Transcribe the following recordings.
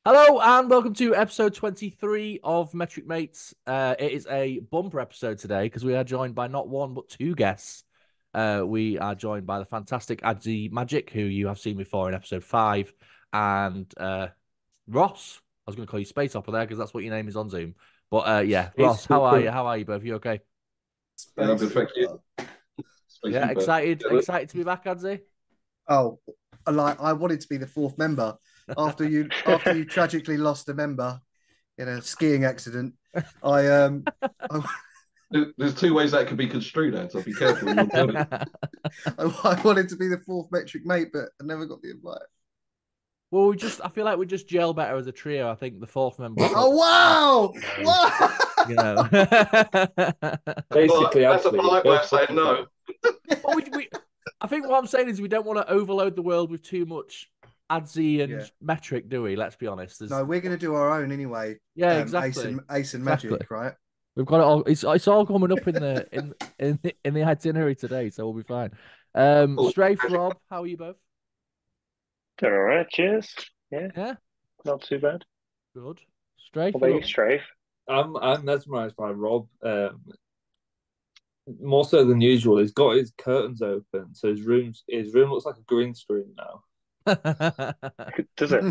Hello and welcome to episode 23 of MMetric Mates. It is a bumper episode today because we are joined by not one but two guests. We are joined by the fantastic Adzimagic, who you have seen before in episode 5, and Ross. I was going to call you Space Hopper there because that's what your name is on Zoom. But yeah, Ross, how are you? How are you both? You okay? Yeah, I'm good, thank you. Space Yeah, Hooper. excited to be back, Adzi. Oh, I wanted to be the fourth member after you tragically lost a member in a skiing accident. I, There's two ways that could be construed, Ed, so be careful. When you're doing it. I wanted to be the fourth metric mate, but I never got the invite. Well, I feel like we just gel better as a trio. I think the fourth member. Oh wow! Wow! You know. Basically, that's a polite way of saying no. Well, I think what I'm saying is we don't want to overload the world with too much Adzi and metric, do we? Let's be honest. No, we're going to do our own anyway. Yeah, exactly. Ace and Magic, right? We've got it all. It's all coming up in the itinerary today, so we'll be fine. Strafe, Rob, how are you both? Doing all right, cheers. Yeah, Not too bad. good. Strafe, What about you, Strafe? I'm mesmerised by Rob. More so than usual. He's got his curtains open, so his room looks like a green screen now. Does it?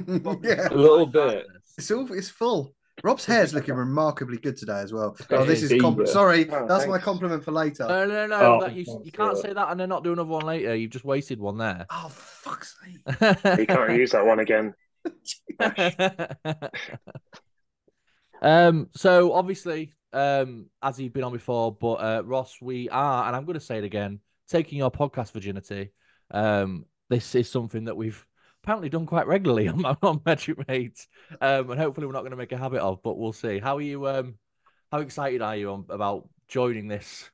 Yeah, A little bit. it's full. Rob's hair's looking remarkably good today as well. Yeah, Oh, this is indeed. sorry, Oh, that's my thanks. compliment for later. No. Oh, You can't say that and then not do another one later. You've just wasted one there. Oh, fuck's sake! You can't use that one again. So obviously, as you've been on before, but Ross, we are, and I'm going to say it again, taking your podcast virginity. This is something that we've apparently done quite regularly on Metric Mates, and hopefully we're not going to make a habit of, but we'll see. How are you? How excited are you about joining this?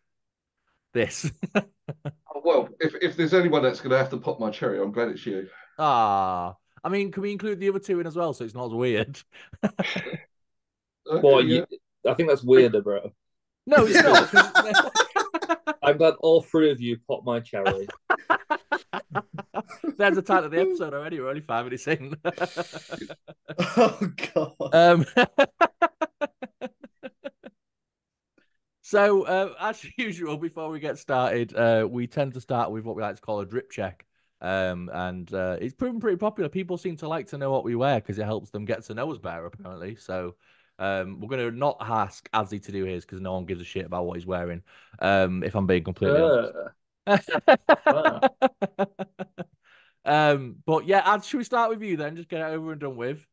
Well, if there's anyone that's going to have to pop my cherry, I'm glad it's you. I mean, can we include the other two in as well, so it's not as weird? Well, Yeah. I think that's weirder, bro. No, it's not. I'm glad all three of you popped my cherry. There's the title of the episode already. We're only 5 minutes in. Oh god. So, as usual, before we get started, we tend to start with what we like to call a drip check. And it's proven pretty popular. People seem to like to know what we wear because it helps them get to know us better, apparently. So, we're going to not ask Azzy to do his because no one gives a shit about what he's wearing. If I'm being completely honest. But yeah, Az, should we start with you then? Just get it over and done with.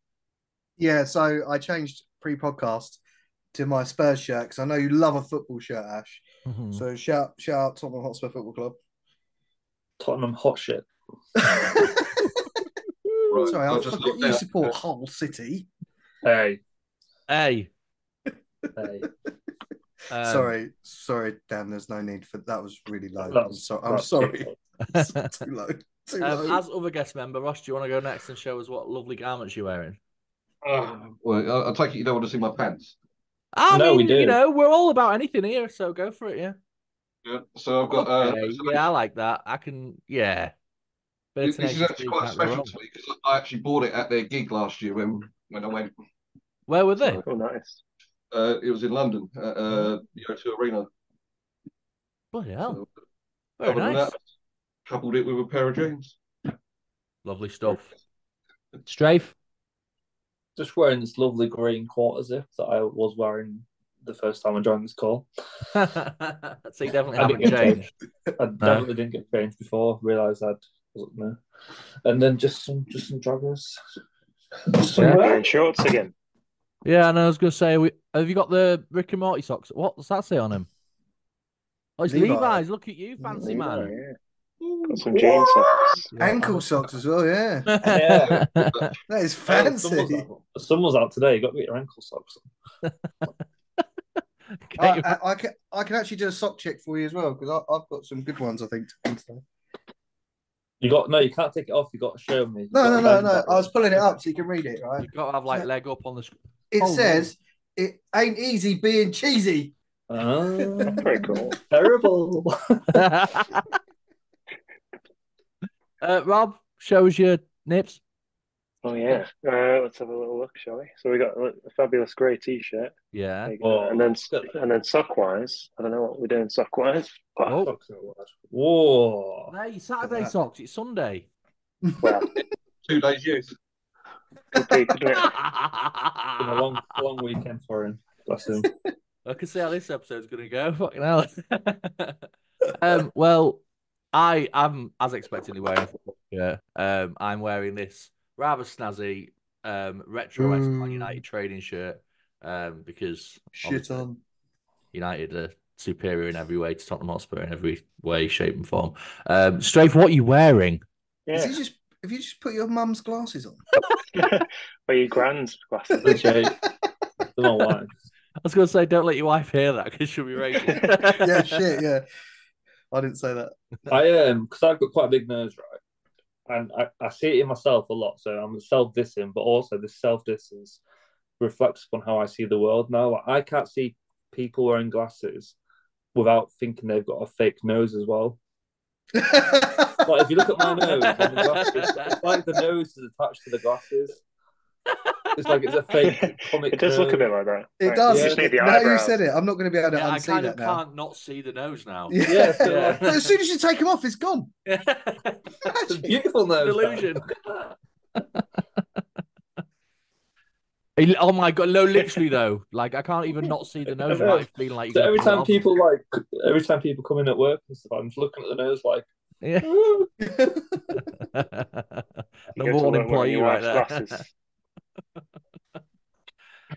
Yeah, so I changed pre-podcast to my Spurs shirt because I know you love a football shirt, Ash. Mm-hmm. So shout out Tottenham Hotspur Football Club. Tottenham hot shit. Right, Sorry, I'll I just forgot look you now. support Hull City. Hey. Hey. Sorry, Dan. There's no need for that. Was really low. I'm That's sorry. good. Too low. Too low. As other guest member, Ross, do you want to go next and show us what lovely garments you're wearing? Well, I take it you don't want to see my pants. I No, mean, we do. you know, we're all about anything here, so go for it, yeah. Yeah. So I've got. Okay, yeah, I like that. I can, yeah. Bit of This is Tenacious actually D, quite can't go special wrong. to me because I actually bought it at their gig last year when I went. Where were they? So, Oh, nice. it was in London at the O2 Arena. Bloody hell. So, Very other than nice. that, coupled it with a pair of jeans. Lovely stuff. Strafe? Just wearing this lovely green quarter zip that I was wearing the first time I joined this call. So you definitely I haven't didn't get changed. I definitely didn't get changed before. Realised I wasn't there. And then just some joggers. You're in shorts again. Yeah, and I was going to say, have you got the Rick and Morty socks? What does that say on him? Oh, it's Levi. Levi's. Look at you, fancy Oh, man. yeah. Got some jean socks. Yeah, Ankle socks as well. Yeah, Yeah. that is fancy. Summer's out today. You got to get your ankle socks on. I can actually do a sock check for you as well because I've got some good ones. I think. You can't take it off. You got to show me. No. I was pulling it up so you can read it. Right. You've got to have like leg up on the screen. It says it ain't easy being cheesy. Very cool. Terrible. Rob, show us your nips. Oh yeah. Let's have a little look, shall we? So we got a fabulous grey T-shirt. Yeah. There you go. Oh, and then look at that. and then sock wise, I don't know what we're doing sock wise. Oh. Socks are wide. Whoa. Hey, Saturday that. socks. It's Sunday. Well, 2 days use. could be, couldn't it? Been a long weekend for him. Bless him. I can see how this episode's gonna go. Fucking hell. Well, I am as expectedly wearing a football shirt. I'm wearing this rather snazzy retro West Ham United trading shirt. Because Shit obviously on. United are superior in every way to Tottenham Hotspur in every way, shape, and form. Strafe, what are you wearing? Is Yeah. he just? Have you just put your mum's glasses on? Or your grand's glasses. Okay. Don't know why. I was going to say, don't let your wife hear that because she'll be raging. Yeah, shit, yeah. I didn't say that. Because I've got quite a big nose, right? And I see it in myself a lot. So I'm self-dissing, but also this self-distance reflects upon how I see the world now. Like, I can't see people wearing glasses without thinking they've got a fake nose as well. Like, if you look at my nose on the glasses, it's like the nose is attached to the glasses. It's like it's a fake comic. It does look a bit like that. It Right, does. You just need the Now you eyebrows. said it. I'm not going to be able to Yeah, I unsee kind that of now. can't not see the nose now. Yeah. Yeah. But as soon as you take them off, it's gone. It's a beautiful nose. Delusion. Oh my god! No, literally though. Like I can't even not see the nose without it feeling like. So You're every gonna time people come in at work and stuff, I'm just looking at the nose like, yeah. You Number go to one work employee wearing your right wife's there.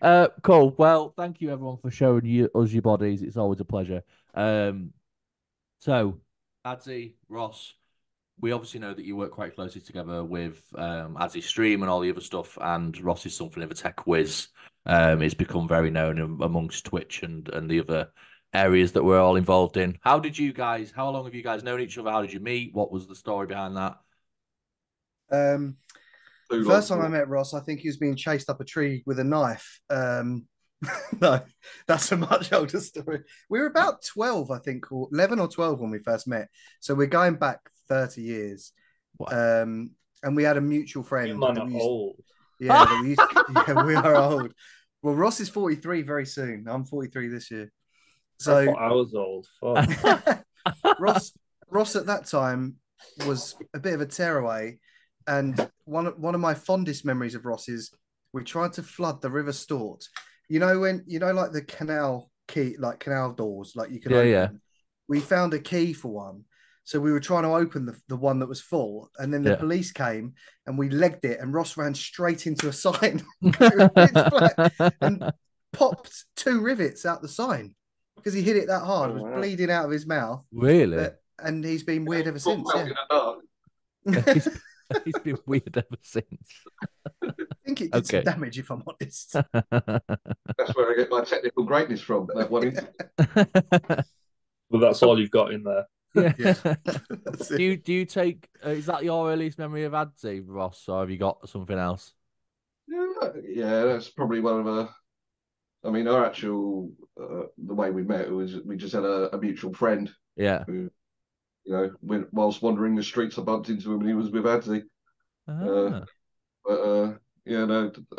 glasses. Cool. Well, thank you everyone for showing us your bodies. It's always a pleasure. So, Adzi, Ross, we obviously know that you work quite closely together with Adzi's stream and all the other stuff, and Ross is something of a tech whiz. It's become very known amongst Twitch and the other areas that we're all involved in. How long have you guys known each other? How did you meet? What was the story behind that? The first time I met Ross, I think he was being chased up a tree with a knife. No, that's a much older story. We were about 12, I think, or 11 or 12 when we first met. So we're going back 30 years. Wow. And we had a mutual friend. you man are old. Yeah, that we used yeah, we are old. Well, Ross is 43 very soon. I'm 43 this year. I So thought I was old. Fuck. Ross at that time was a bit of a tearaway. And one of my fondest memories of Ross is we tried to flood the River Stort. Like the canal key, like canal doors, like you can open. Yeah. We found a key for one. So we were trying to open the one that was full. And then the police came and we legged it and Ross ran straight into a sign and popped 2 rivets out the sign because he hit it that hard. It was bleeding out of his mouth. Really? And he's been weird ever since. Yeah. He's been weird ever since. I think it did some damage, if I'm honest. That's where I get my technical greatness from. That one. But that's all you've got in there. Yeah. Do you take? Is that your earliest memory of Adzi, Ross, or have you got something else? Yeah, that's probably one of the. I mean, our actual the way we met was we just had a mutual friend. Yeah. Who, whilst wandering the streets, I bumped into him and he was with Adzi. I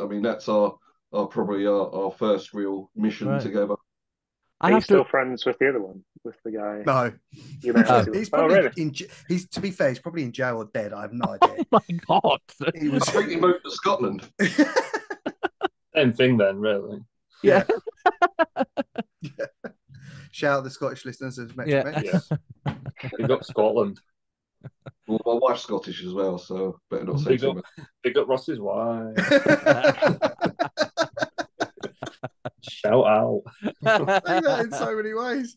mean that's probably our first real mission together. Are you still friends with the other one, with the guy? No, you met he's probably he's to be fair, he's probably in jail or dead. I have no idea. Oh my god! I think he moved to Scotland. Same thing then, really. Yeah. Shout out the Scottish listeners of MMetric Mates. We've got Scotland. Well, my wife's Scottish as well, so better not say too much. Big up Ross's wife. Shout out. I say that in so many ways.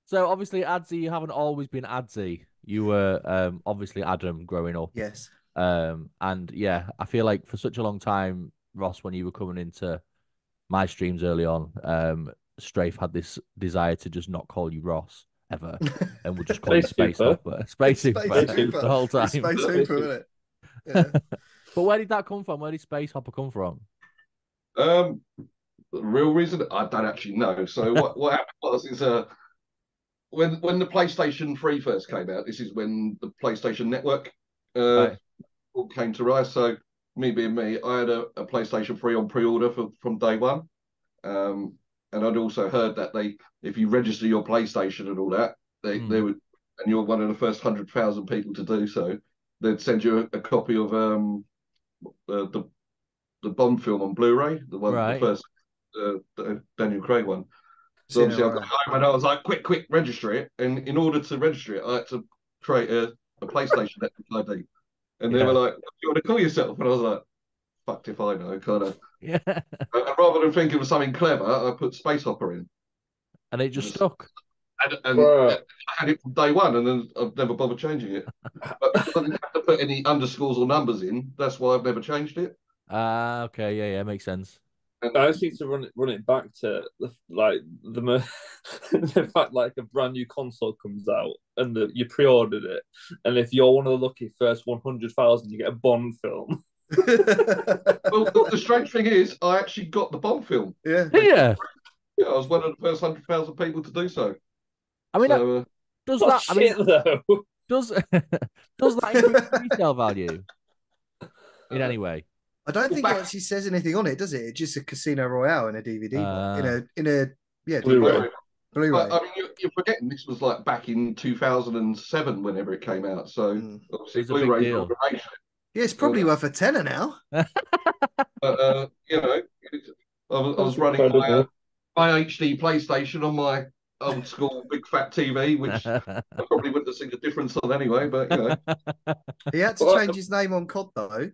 So obviously, Adzi, you haven't always been Adzi. You were obviously Adam growing up. Yes. And yeah, I feel like for such a long time, Ross, when you were coming into my streams early on, Strafe had this desire to just not call you Ross ever, and would just call you Space Hopper. Space Hopper the whole time. Space Hopper, isn't it? Yeah. But where did that come from? Where did Space Hopper come from? The real reason I don't actually know. So what happened was when the PlayStation 3 first came out, this is when the PlayStation Network Right. all came to rise. So me being me, I had a PlayStation 3 on pre-order from day one. And I'd also heard that if you register your PlayStation and all that, they would, and you're one of the first 100,000 people to do so, they'd send you a copy of the Bond film on Blu-ray, the first Daniel Craig one. So obviously, I got home and I was like, quick, register it. And in order to register it, I had to create a PlayStation Network ID. And they were like, "What do you want to call yourself?" And I was like, "Fucked if I know," kind of. Yeah. And rather than thinking of something clever, I put Space Hopper in. And it just stuck. And I had it from day one, and then I've never bothered changing it. But because I didn't have to put any underscores or numbers in, that's why I've never changed it. Okay, yeah, makes sense. I just need to run it back to the fact like a brand new console comes out and you pre-ordered it, and if you're one of the lucky first 100,000, you get a Bond film. Well, the strange thing is, I actually got the Bond film. Yeah. Yeah. Yeah, I was one of the first 100,000 people to do so. I mean, so, does that? I mean, though. does that increase resale value in any way? I don't think it actually says anything on it, does it? It's just a Casino Royale in a DVD in a Blu-ray. Blu-ray. I mean, you're forgetting this was like back in 2007, whenever it came out. So obviously, Blu-ray deal. Yeah, it's probably worth a tenner now. But you know, I was running my HD PlayStation on my old school big fat TV, which I probably wouldn't have seen a difference on anyway. But you know, he had to change his name on COD though.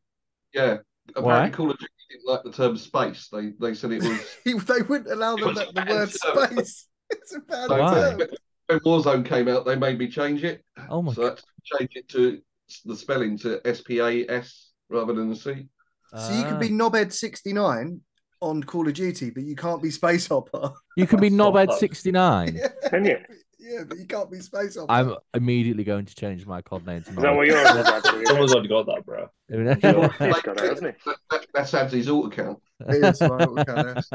Yeah, apparently Call of Duty didn't like the term space. They said it was. They wouldn't allow them the word space. It's a bad term. When Warzone came out, they made me change it. Oh my! So I had to change it to the spelling to SPAS rather than the C. So you can be Knobhead69 on Call of Duty, but you can't be Space Hopper. You can be Knobhead69. Yeah. Can you? Yeah, but you can't be Space Hopper. I'm immediately going to change my COD name to Is that what you're on? Someone's already got that, bro. He's got it, hasn't he? That's Adzy's alt account. It is my alt account.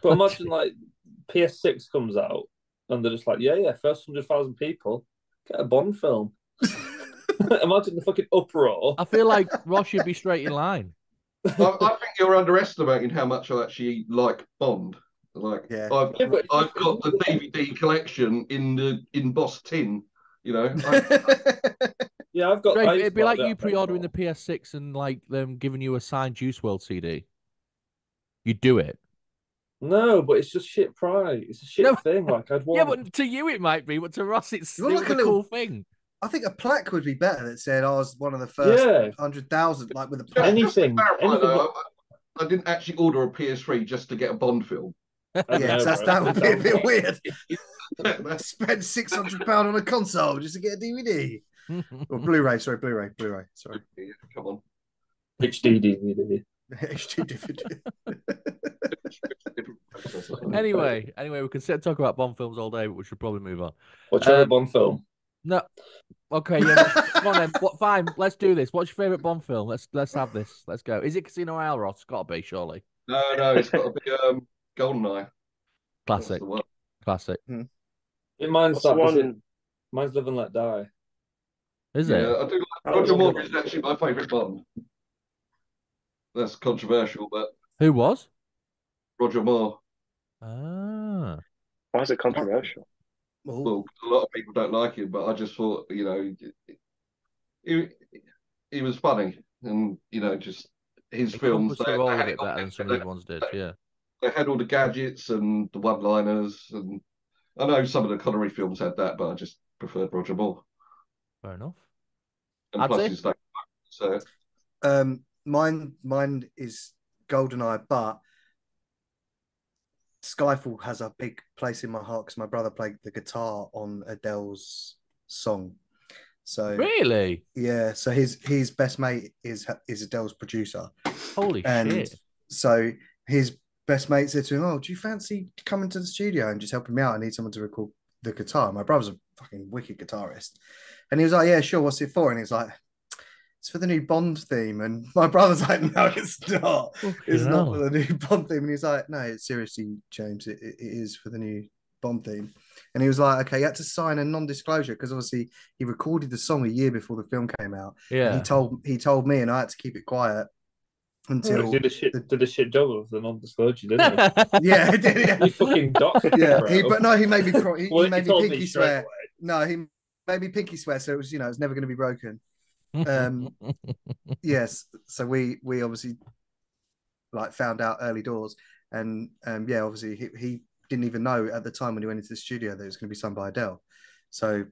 But imagine like PS6 comes out and they're just like, yeah, first 100,000 people get a Bond film. Imagine the fucking uproar. I feel like Ross should be straight in line. I think you're underestimating how much I actually like Bond. Like, yeah. I've got the DVD collection in embossed tin. You know. Yeah, I've got. Dave, it'd be like you pre-ordering the PS6 and like them giving you a signed Juice WRLD CD. You'd do it. No, but it's just shit price. It's a shit thing. Like I'd want. Yeah, but to you it might be, but to Ross it's like a cool thing. I think a plaque would be better that said I was one of the first 100,000, like with a plaque. Anything. I didn't actually order a PS3 just to get a Bond film. Yeah, that would be a bit weird. I spent £600 on a console just to get a DVD. Or Blu-ray, sorry. Sorry. Yeah, come on. HD DVD. HD DVD. Anyway, we can sit and talk about Bond films all day, but we should probably move on. What's your Bond film? No. Okay, yeah. Come on then. Fine, let's do this. What's your favourite Bond film? Let's have this. Let's go. Is it Casino Royale, Ross? It's got to be, surely. No, it's got to be GoldenEye. Classic. Classic. Mine's Live and Let Die. Is it? Yeah, I do like Roger Moore is actually my favourite Bond. That's controversial, but who was? Roger Moore. Ah. Why is it controversial? Well, a lot of people don't like him, but I just thought, you know, he was funny, and you know, just his films. They all a bit better than some of the ones did. Yeah. They had all the gadgets and the one-liners, and I know some of the Connery films had that, but I just preferred Roger Moore. Fair enough. And plus his so. Mine is GoldenEye, but Skyfall has a big place in my heart because my brother played the guitar on Adele's song. So really, yeah. So his best mate is Adele's producer. Holy shit! So his best mate said to him, "Oh, do you fancy coming to the studio and just helping me out? I need someone to record the guitar." My brother's a fucking wicked guitarist, and he was like, "Yeah, sure. What's it for?" And he's like, "It's for the new Bond theme." And my brother's like, "No, it's not. It's not for the new Bond theme." And he's like, "No, seriously, James, it is for the new Bond theme. And he was like, okay, he had to sign a non-disclosure because obviously he recorded the song a year before the film came out. Yeah. And he told me, and I had to keep it quiet until did a shit job of the non-disclosure, didn't he? Yeah, he did. Yeah. You fucking doctor. Yeah, Bro. he made me he made me told pinky swear. away. No, he made me pinky swear, so it was it's never going to be broken. Yes, so we obviously like found out early doors, and yeah, obviously he didn't even know at the time when he went into the studio that it was going to be sung by Adele. So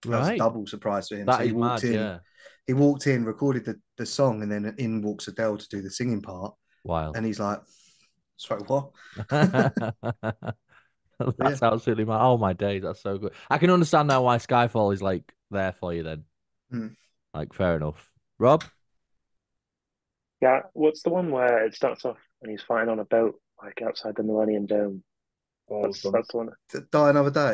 that was a double surprise for him. That so is mad, yeah. He walked in, recorded the song, and then in walks Adele to do the singing part. Wild. And he's like, sorry, what? That's absolutely mad. Oh my days, that's so good. I can understand now why Skyfall is like there for you then. Like, fair enough. Rob? Yeah, what's the one where it starts off and he's fighting on a boat like outside the Millennium Dome? That's the one. Die Another Day.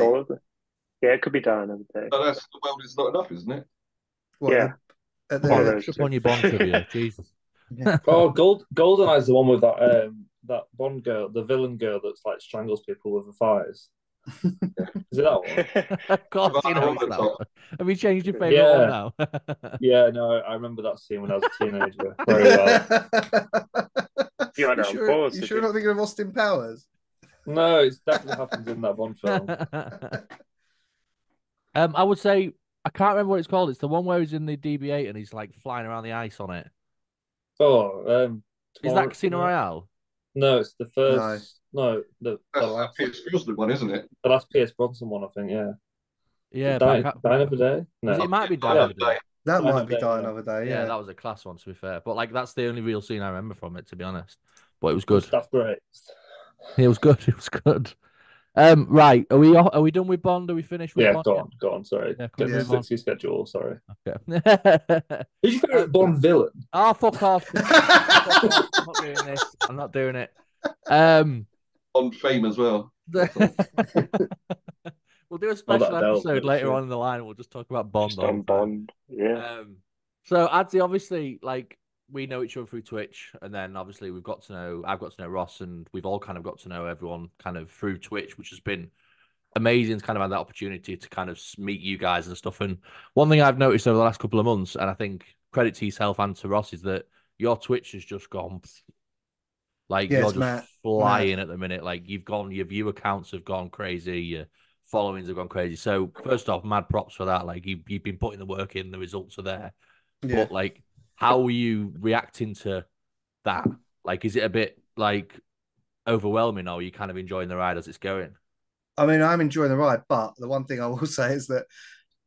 Yeah, it could be Die Another Day. Oh, that's The World Is Not Enough, isn't it? What, yeah. Up on your Bond trivia, Jesus. Yeah. Oh, GoldenEye is the one with that Bond girl, the villain girl that's like strangles people with the thighs. Is it that one? Of course, you know it's that one. Have you changed your favorite one now? Yeah, no, I remember that scene when I was a teenager very well. You sure you're not thinking of Austin Powers? No, it definitely happens in that Bond film. I would say I can't remember what it's called. It's the one where he's in the DB8 and he's like flying around the ice on it. Oh, is that Casino Royale? No, it's the first. No, the last Pierce Brosnan one, isn't it? The last Pierce Brosnan one, I think. Yeah. Yeah. Die Another Day. No, it might be Die Another Day. That might be Die Another Day. Yeah, that was a class one, to be fair. But like, that's the only real scene I remember from it, to be honest. But it was good. That's great. It was good. It was good. Right. Are we done with Bond? Are we finished with Bond? Go on. Sorry. Yeah, Get the 60 schedule. Sorry. Okay. Who's your favorite Bond villain? Oh, fuck off. I'm not doing this. I'm not doing it. On Fame as well. We'll do a special episode later on in the line. We'll just talk about Bond. Just on Bond. Yeah. So, Adzi, obviously, like, we know each other through Twitch, and then obviously I've got to know Ross, and we've all kind of got to know everyone kind of through Twitch, which has been amazing to kind of have that opportunity to kind of meet you guys and stuff. And one thing I've noticed over the last couple of months, and I think credit to yourself and to Ross, is that your Twitch has just gone like you're just flying at the minute. Like your view accounts have gone crazy, your followings have gone crazy. So first off, mad props for that. Like you've been putting the work in, the results are there. Yeah. But like, how are you reacting to that? Like, is it a bit like overwhelming, or are you kind of enjoying the ride as it's going? I mean, I'm enjoying the ride, but the one thing I will say is that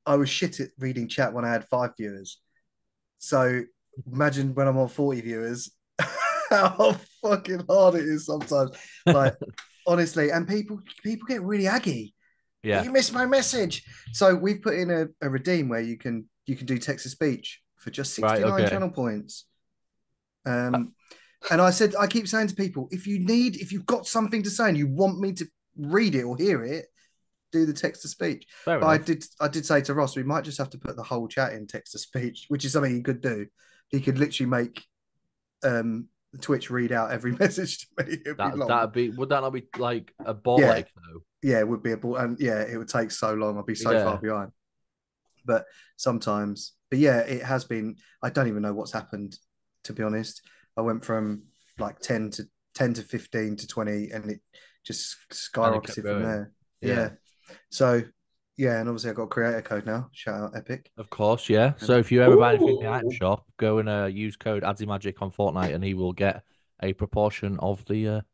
I was shit at reading chat when I had 5 viewers. So imagine when I'm on 40 viewers, how fucking hard it is sometimes. Like, honestly, and people get really aggy. Yeah, you missed my message. So we've put in a redeem where you can do text to speech for just 69 channel points. And I keep saying to people, if you've got something to say and you want me to read it or hear it, do the text to speech. But I did say to Ross, we might just have to put the whole chat in text to speech, which is something he could do. He could literally make Twitch read out every message to me. Would that not be like a ball ache though? Yeah, it would be a ball, and yeah, it would take so long. I'd be so far behind. But sometimes, yeah, it has been. I don't even know what's happened, to be honest. I went from like 10 to 15 to 20, and it just skyrocketed from there. Yeah. So, yeah, and obviously I've got a creator code now. Shout out Epic. Of course, yeah. So if you ever buy anything in the item shop, go and use code Adzimagic on Fortnite, and he will get a proportion of the.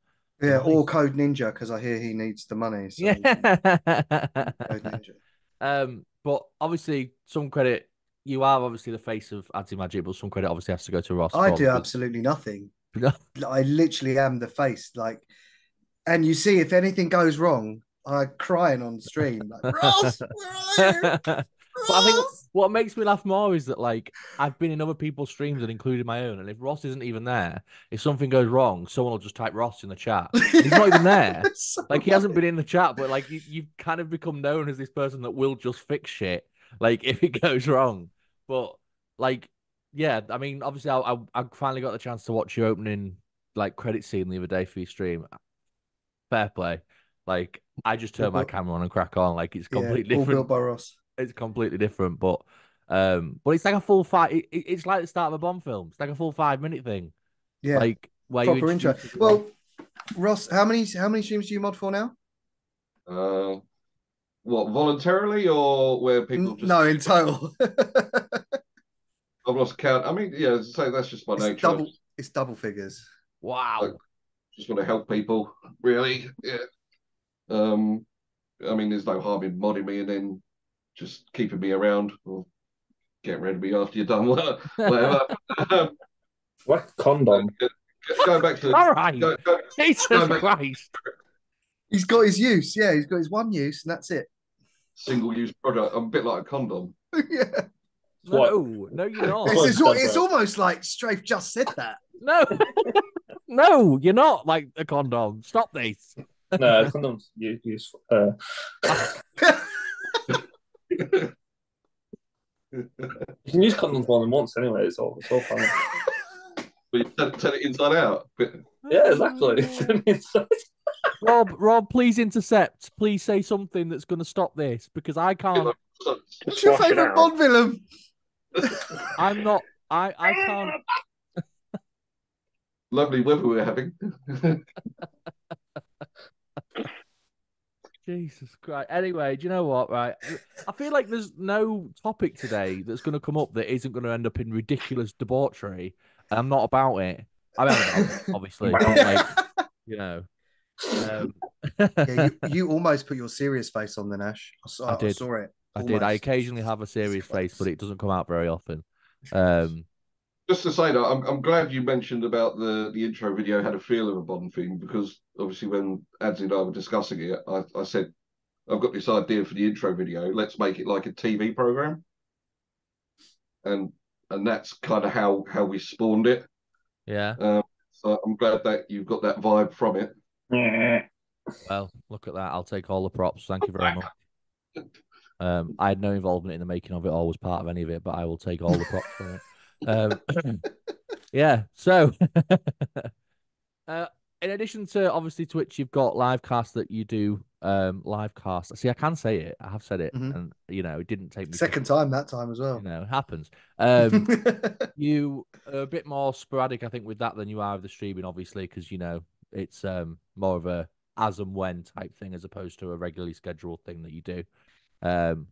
Or code Ninja, because I hear he needs the money. So yeah. Code Ninja. But obviously, some credit. You are obviously the face of Adzimagic, but some credit obviously has to go to Ross. I do absolutely nothing. I literally am the face. Like, and you see, if anything goes wrong, I'm crying on stream. Like, Ross, where are you? But I think what makes me laugh more is that, like, I've been in other people's streams and included my own, and if Ross isn't even there, if something goes wrong, someone will just type Ross in the chat. He's not even there. Like, he hasn't been in the chat, but like you've kind of become known as this person that will just fix shit, like if it goes wrong. But like, yeah, I mean, obviously, I finally got the chance to watch your opening like credit scene the other day for your stream. Fair play. Like I just turn my camera on and crack on. Like it's completely all different. built by Ross. It's completely different, but it's like a full it's like the start of a Bond film. It's like a full 5-minute thing. Yeah, like where proper you intro. Well, Ross, how many streams do you mod for now? What, voluntarily or where people just... No, in total. I've lost count. I mean, yeah, as I say, that's just my nature. It's double figures. Wow. Just want to help people, really. Yeah. I mean, there's no harm in modding me and then just keeping me around or getting rid of me after you're done, whatever. What condom? Going back to... All right. Jesus Christ. He's got his use. Yeah, he's got his one use, and that's it. Single-use product. I'm a bit like a condom. Yeah. No, you're not. It's almost like Strafe just said that. No. No, you're not like a condom. Stop this. No, condoms useful. You can use condoms more than once anyway. It's all fine. But you turn it inside out. Yeah, exactly. Rob, please intercept. Please say something that's going to stop this because I can't. What's your favourite Bond villain? I'm not. I can't. Lovely weather we're having. Jesus Christ. Anyway, do you know what, right? I feel like there's no topic today that's going to come up that isn't going to end up in ridiculous debauchery. And I'm not about it. I'm about it, obviously. Like, you know. Yeah, you almost put your serious face on the Nash. I did. I saw it. I did. I occasionally have a serious face, but it doesn't come out very often. Just to say that, I'm glad you mentioned about the intro video had a feel of a Bond theme, because obviously when Adzi and I were discussing it, I said, I've got this idea for the intro video. Let's make it like a TV program. And that's kind of how we spawned it. Yeah. So I'm glad that you've got that vibe from it. Well, look at that. I'll take all the props. Thank you very much. I had no involvement in the making of it or was part of any of it, but I will take all the props from it. Yeah, so in addition to obviously Twitch, you've got livecast that you do. Livecast. See, I can say it. I have said it, and it didn't take me second time that time as well. It happens. You are a bit more sporadic, I think, with that than you are with the streaming, obviously, because it's more of a as and when type thing as opposed to a regularly scheduled thing that you do. The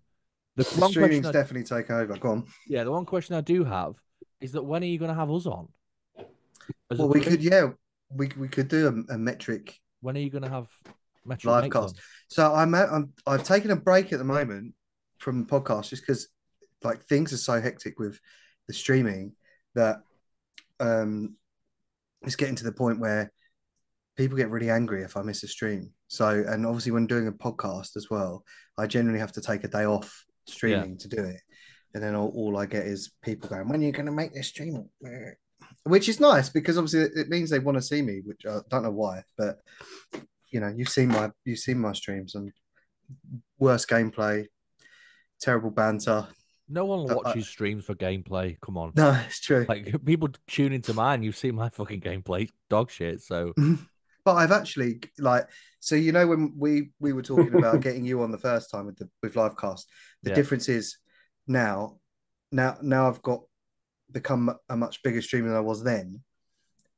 streaming's definitely taken over. Go on. Yeah, the one question I do have is that when are you going to have us on? Well, we could do a metric. When are you going to have metric live Mates cast? on? So I've taken a break at the moment from the podcast just because like things are so hectic with the streaming that it's getting to the point where people get really angry if I miss a stream. So, and obviously when doing a podcast as well, I generally have to take a day off streaming to do it. And then all I get is people going, when are you going to make this stream? Which is nice because obviously it means they want to see me, which I don't know why, but you've seen my streams and worst gameplay, terrible banter. No one watches streams for gameplay. Come on. No, it's true. Like people tune into mine, you've seen my fucking gameplay, dog shit. So, but I've actually when we were talking about getting you on the first time with livecast, the difference is now I've become a much bigger streamer than I was then.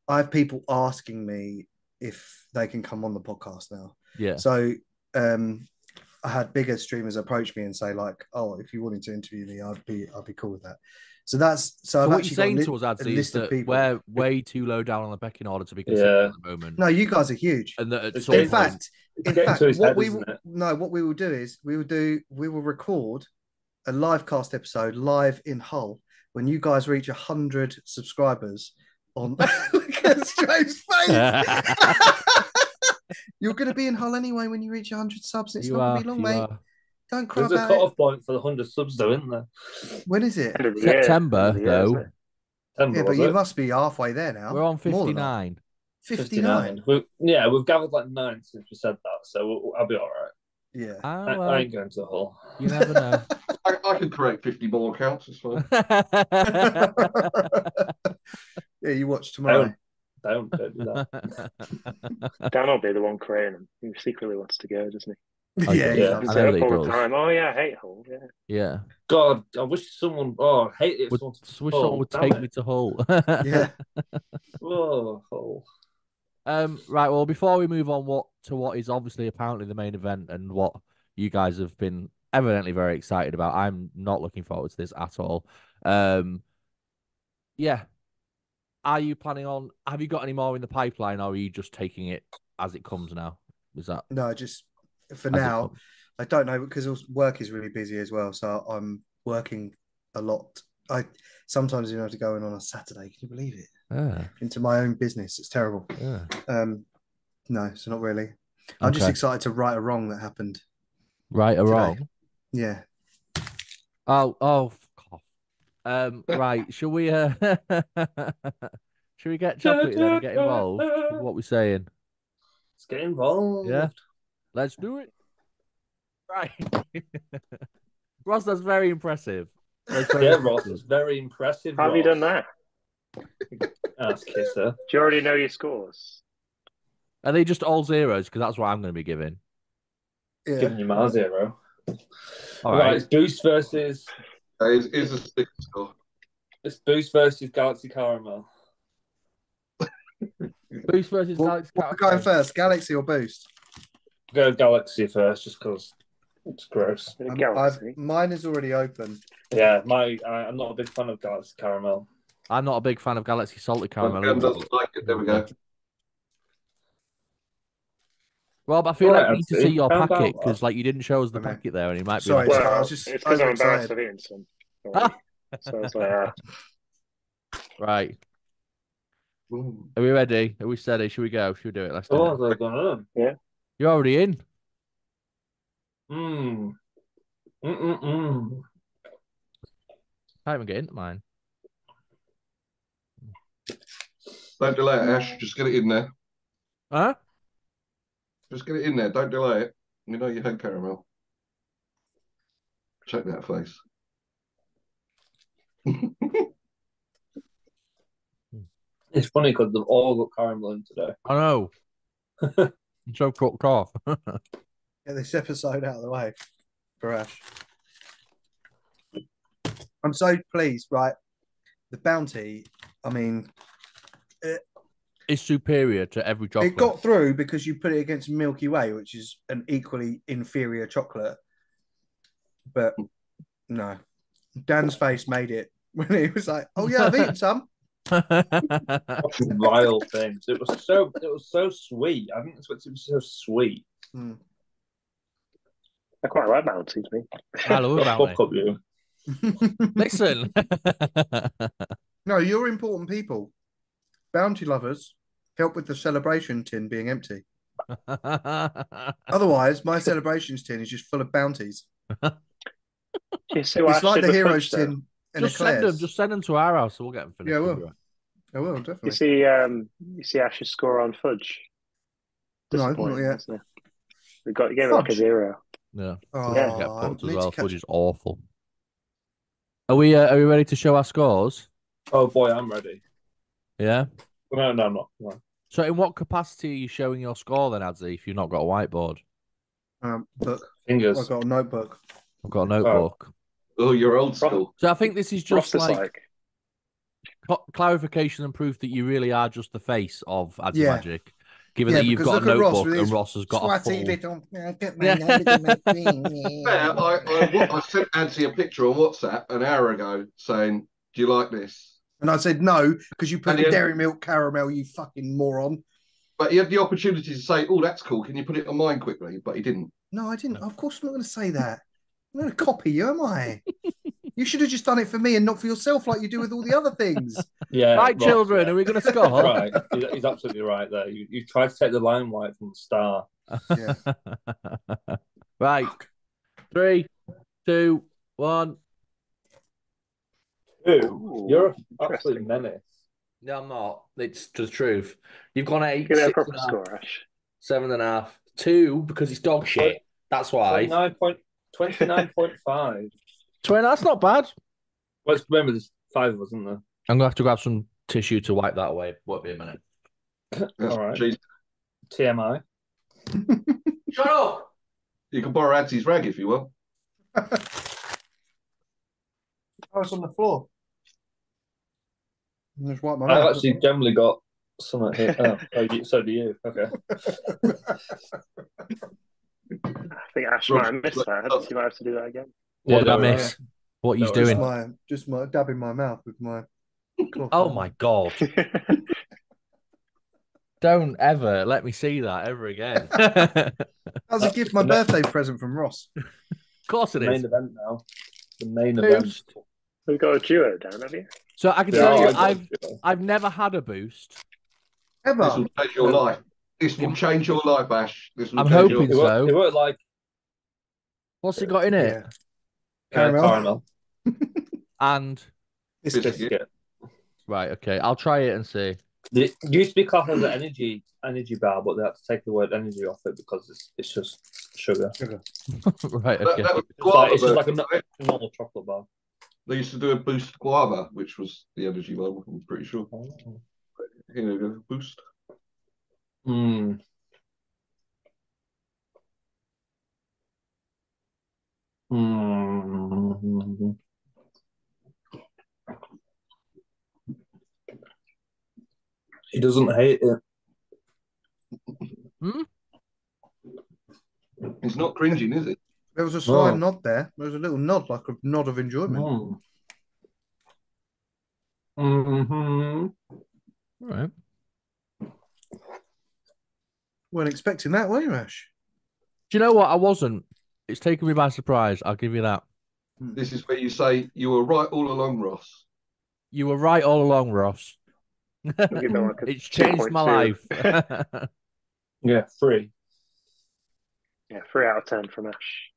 I have people asking me if they can come on the podcast now. Yeah. So I had bigger streamers approach me and say like, "Oh, if you wanted to interview me, I'd be cool with that." So I've what you're saying to us, Adzi, is that we're way too low down on the pecking order to be considered at the moment. No, you guys are huge. And that in fact, what we will do is we will record a live cast episode live in Hull when you guys reach 100 subscribers on look at Strave's face. You're going to be in Hull anyway when you reach 100 subs. It's not going to be long, mate. Don't cry about it. There's a cut-off point for the 100 subs, though, isn't there? When is it? September, though. Yeah, but you must be halfway there now. We're on 59. 59? We've gathered like 9 since we said that, so I'll be all right. Yeah. I ain't going to Hull. You never know. I can correct 50 more accounts. It's fine. Yeah, you watch tomorrow. Don't do that. Dan will be the one creating them. He secretly wants to go, doesn't he? Oh, Yeah, he yeah. loves I Say know up that he all the does. time. Oh yeah, I hate Hull. Yeah. Yeah. God, I wish someone. Oh, I hate it. Wish someone would take me to Hull. Yeah. Oh, Hull. Right. Well, before we move on, what is obviously apparently the main event and what you guys have been evidently very excited about. I'm not looking forward to this at all. Yeah. Are you planning on? Have you got any more in the pipeline, or are you just taking it as it comes now? Is that No, just for as it now. comes? I don't know because work is really busy as well, so I'm working a lot. I sometimes have to go in on a Saturday. Can you believe it? Yeah. Into my own business. It's terrible. Yeah. No, so not really. I'm just excited to right a wrong that happened. Right or today. wrong? Yeah. Oh, fuck off. Right. Shall we? Should we get chocolate then and get involved? What we saying? Let's get involved. Yeah. Let's do it. Right. Ross, that's very impressive. Yeah, Ross, it's very impressive. How have you done that? Ask Kisser. Do you already know your scores? Are they just all zeros? Because that's what I'm going to be giving. Yeah. Giving you my 0. All right. right. It's Boost versus. Is a Snickers score. It's Boost versus Galaxy Caramel. Boost versus Galaxy. What we're going first, Galaxy or Boost? Go Galaxy first, just because it's gross. Galaxy. Mine is already open. Yeah, I'm not a big fan of Galaxy Caramel. I'm not a big fan of Galaxy Salted Caramel. Dan doesn't like it. There we go. Rob, I feel All like right, we need to Anthony. see your How about packet because, that? like, you didn't show us the Okay. packet there, and it might be. Sorry, like, I Well, was just it's because I'm embarrassed overexcited. of eating some. So I was like, Right. Mm. Are we ready? Are we steady? Should we go? Should we do it? Let's do Oh, it. they're going on. You're already in. Mm. Can't even get into mine. Don't delay it, Ash. Just get it in there. Huh? Just get it in there. Don't delay it. You know you hate caramel. Check that face. It's funny because they've all got caramel in today. I know. I'm so cooked off. Get this episode out of the way for Ash. I'm so pleased, right? The bounty, I mean, It's superior to every chocolate. it got through because you put it against Milky Way, which is an equally inferior chocolate. But no, Dan's face made it when he was like, "Oh yeah, I've eaten some." Vile things. It was so sweet. I didn't expect it to be so sweet. I quite like bounties, me. I love a bounty. Fuck up you. Listen. No, you're important people. Bounty lovers help with the celebration tin being empty. Otherwise, my celebrations tin is just full of bounties. It's It's like the heroes tin and Just send them to our house, so we'll get them finished. Yeah, I will. We'll be right. I will definitely. You see Ash's score on fudge. No, not Disappointing, yet. isn't it? You gave it like a Fudge? 0. Yeah. Oh, Yeah. Get I fucked as need well. to catch- Fudge is awful. Are we ready to show our scores? Oh boy, I'm ready. Yeah. No, I'm not. No. So, in what capacity are you showing your score then, Adzi, if you've not got a whiteboard? Book. Fingers. I've got a notebook. I've got a notebook. Oh, you're old school. So, I think this is just Ross is like clarification and proof that you really are just the face of Adzimagic. Given that you've because got a look at Ross notebook with and his Ross has got a full... little. Yeah, I sent Anthony a picture on WhatsApp an hour ago saying, "Do you like this?" And I said no because you put And he had- dairy milk caramel. You fucking moron. But he had the opportunity to say, "Oh, that's cool. Can you put it on mine quickly?" But he didn't. No, I didn't. Of course, I'm not going to say that. I'm going to copy you, am I? You should have just done it for me and not for yourself, like you do with all the other things. Yeah. Right, Ross, children, yeah. are we going to score? Right. He's absolutely right there. You tried to take the limelight from the start. Yeah. Right. 3, 2, 1. You're an absolute menace. No, I'm not. It's the truth. You've gone 8, Give it a 6 proper and a half, score, Ash. 7.5, 2 because it's dog shit. That's why. 29.5. 20. That's not bad. Let's remember there's 5 of us, isn't there? I'm gonna have to grab some tissue to wipe that away. Won't be a minute. That's All right. cheese. TMI. Shut up. You can borrow Adz's rag if you want. Oh, it's on the floor. Just wipe my I've mouth. actually generally got some here. So do you. Okay. I think Ash might have missed that. You might have to do that again. What did I don't worry. miss? What he's Don't worry. doing? Just my dabbing my mouth with my cloth. Oh my God. Don't ever let me see that ever again. That was a gift, my birthday present from Ross. Of course it The main is. event now. The main event. Boost. We've got a duo down, have you? So I can Yeah, tell you, I got I've never had a boost. This Ever. will change your life. This will change your life, Ash. This will I'm change hoping your... so. It won't like What's it got in it? Yeah. Caramel. And biscuit. right, okay, I'll try it and see. It used to be classed as an energy bar, but they had to take the word energy off it because it's just sugar. Right, okay. That was It's just like a guava, normal chocolate bar. they used to do a boost guava, which was the energy one, I'm pretty sure. Here we go, boost. Mm. Mm. He doesn't hate it. It's not cringing, is it? There was a slight nod there. There was a little nod, like a nod of enjoyment. Mm-hmm. All right. Weren't expecting that, were you, Ash? Do you know what? I wasn't. It's taken me by surprise. I'll give you that. This is where you say you were right all along, Ross. You were right all along, Ross. We'll give them like a It's changed my 2.2. life. Yeah, 3. Yeah, 3 out of 10 from Ash.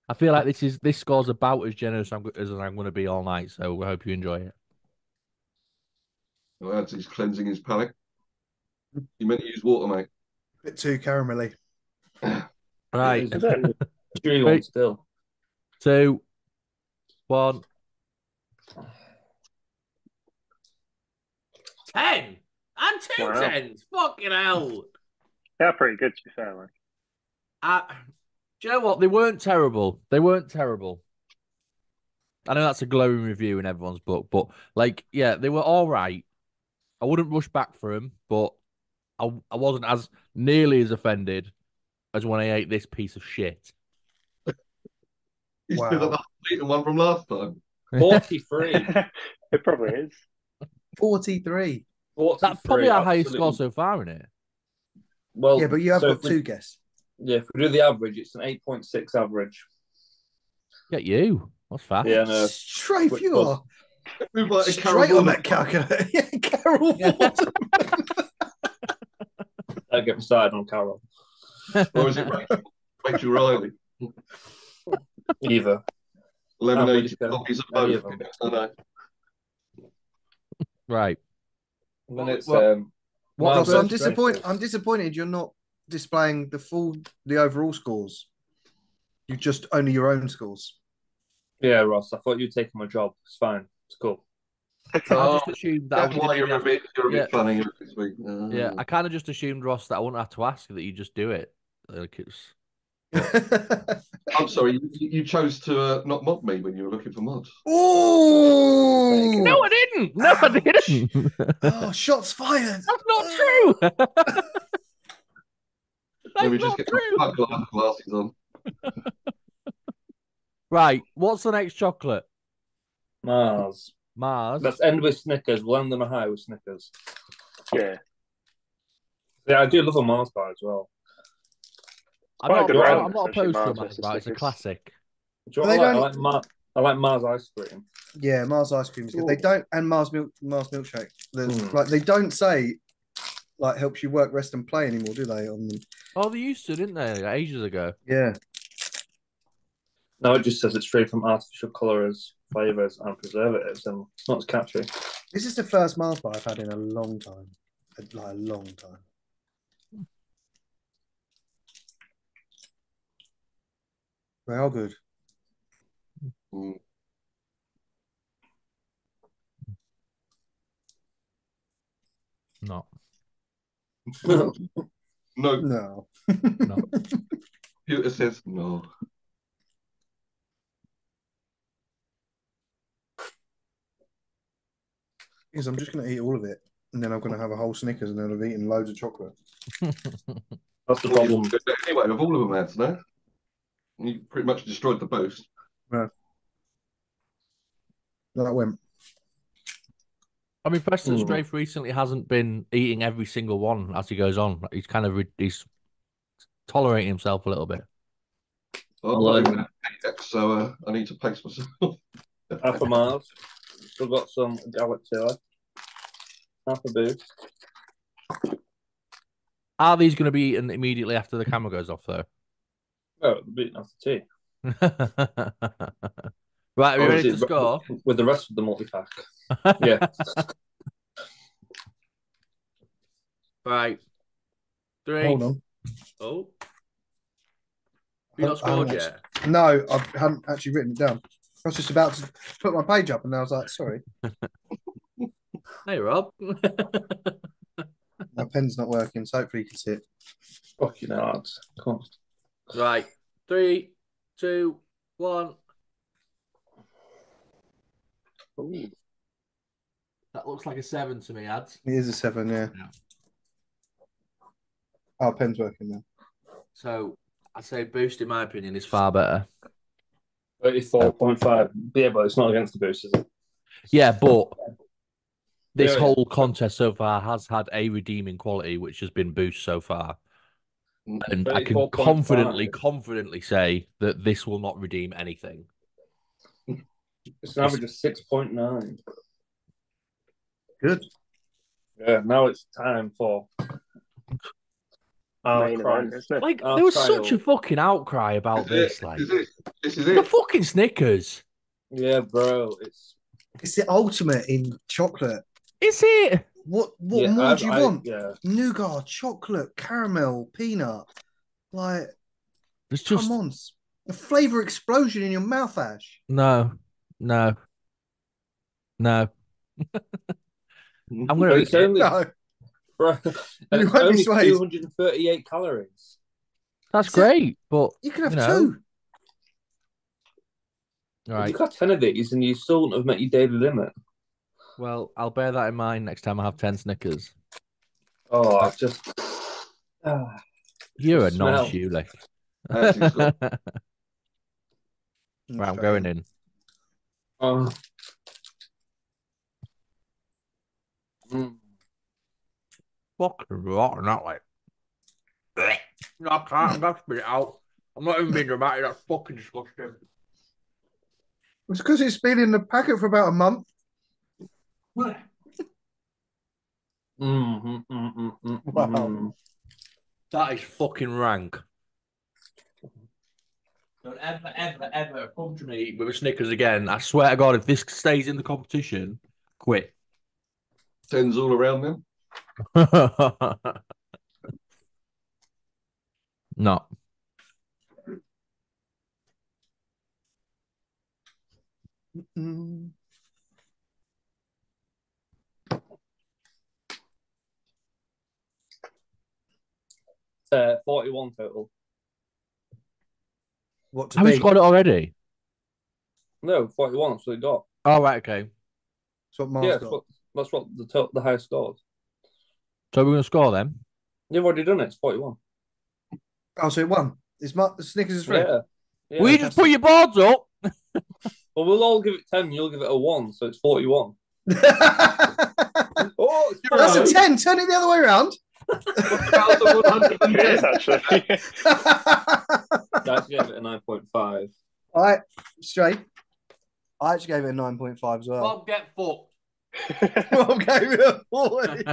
I feel like this score's about as generous as I'm going to be all night. So I hope you enjoy it. Well, that's he's cleansing his palate. You meant to use water, mate. Bit too caramelly. Right. Is it? Chewy one still. 2, 1. 10 and 2 Wow. 10s. Fucking hell. Yeah, pretty good to be fair, man. Do you know what? They weren't terrible. They weren't terrible. I know that's a glowing review in everyone's book, but like, yeah, they were all right. I wouldn't rush back for them, but I wasn't as nearly as offended as when I ate this piece of shit. He's Wow. still got the eaten one from last time. 43. It probably is. 43. 43. That's probably our highest absolutely. score so far, isn't it? Well, Yeah, but you have so got if we- 2 guests. Yeah, if we do the average, it's an 8.6 average. Get you. That's fast. Yeah, no. Strafe, Which you was- are Move like a straight Carol on Waterman. that calculator. Yeah, Carol Waterman. Don't get me started on Carol. Or is it Rachel Riley? Either. Lemonade, I'm coffees of any both. of them. I know. Right. When it's Well, Mars Ross, I'm versus disappointed. Snickers. I'm disappointed you're not displaying the overall scores. You just only your own scores. Yeah, Ross, I thought you'd taken my job. It's fine. It's cool. I just assumed that That's why you're a bit funny this week. Yeah, I kind of just assumed, Ross, that I wouldn't have to ask that you just do it. Like it's. I'm sorry, you chose to not mod me when you were looking for mods. Oh No, I didn't. No, I didn't. Oh, shots fired. That's not true. Let me That's just not get true. my glasses on. Right. What's the next chocolate? Mars. Mars. Let's end with Snickers. We'll end on a high with Snickers. Yeah. Yeah, I do love a Mars bar as well. I'm quite a not, good I'm round, not especially opposed to a Mars Mars versus bar. It's a Snickers. classic. Do you But know they what don't- I like Mars ice cream. Yeah, Mars ice cream is good. They don't, and Mars milkshake. Mm. Like they don't say like helps you work, rest, and play anymore, do they? On them? Oh, they used to, didn't they? Like, ages ago. Yeah. No, it just says it's straight from artificial colours, flavours, and preservatives, and it's not as catchy. This is the first Mars bar I've had in a long time. Like a long time. They are good. Mm. No. No. No. No. Computer says no. Is I'm just going to eat all of it, and then I'm going to have a whole Snickers, and then I've eaten loads of chocolate. That's the problem. Anyway, of all of them, ads, no? You pretty much destroyed the boost. No. That went. I mean, Preston Strafe recently hasn't been eating every single one as he goes on. He's kind of he's tolerating himself a little bit. I'm not even at X, so I need to pace myself. Half a Mars. Still got some Galaxy left. Half a boost. Are these going to be eaten immediately after the camera goes off, though? Oh, the beating after tea. Right, are you ready to score? With the rest of the multi-pack. Yeah. Right. 3. Hold on. Oh. You not scored yet? No, I hadn't actually written it down. I was just about to put my page up, and I was like, sorry. Hey, Rob. My pen's not working, so hopefully you can see it. Fucking hell, come on. Right. 3, 2, 1. Ooh. That looks like a 7 to me, Ads. It is a 7, yeah. Oh, pen's working now. So I'd say Boost, in my opinion, is far better. 34.5. Yeah, but it's not against the boost, is it? Yeah, but this Yeah, whole contest so far has had a redeeming quality, which has been Boost so far. And I can 34.5. confidently say that this will not redeem anything. It's an average of 6.9. Good. Yeah, now it's time for our Main cry. event, isn't it? Like, Our there was trial. such a fucking outcry about this. Like, This is the it. fucking Snickers. Yeah, bro. It's the ultimate in chocolate. Is it? What Yeah, more do you want? Yeah. Nougat, chocolate, caramel, peanut. Like, It's just come on. A flavor explosion in your mouth, Ash. no. I'm gonna. But it's only, No. bro, and You it's won't be only swayed. 238 calories. That's great, but You can have you know, two. right. You got 10 of these and you still wouldn't have met your daily limit. Well, I'll bear that in mind next time I have 10 Snickers. Oh, I just. You're a smell. non-shoe, like. Actually, it's got- Right, I'm going in. Oh. Mm. Fucking rotten, that like. No, I can't. I'm gonna spit it out. I'm not even being dramatic. That's fucking disgusting. It's because it's been in the packet for about a month. Wow. That is fucking rank. Don't ever come to me with a Snickers again. I swear to God, if this stays in the competition, quit. 10s all around them. No. Mm. 41 total. What to Have we beat? scored it already? No, 41. That's what they got. Oh, right, okay. That's what Mars Yeah, got. that's what the highest scored. So we're going to score then? You've already done it. It's 41. Oh, so it won. The Snickers is free. Yeah. Will you just put your boards up? Well, we'll all give it 10. You'll give it a 1, so it's 41. Oh, it's That's a 10. Turn it the other way around. It is actually. I actually gave it a 9.5. All right, straight. I actually gave it a 9.5 as well. Bob, get fucked. Rob gave it a 40.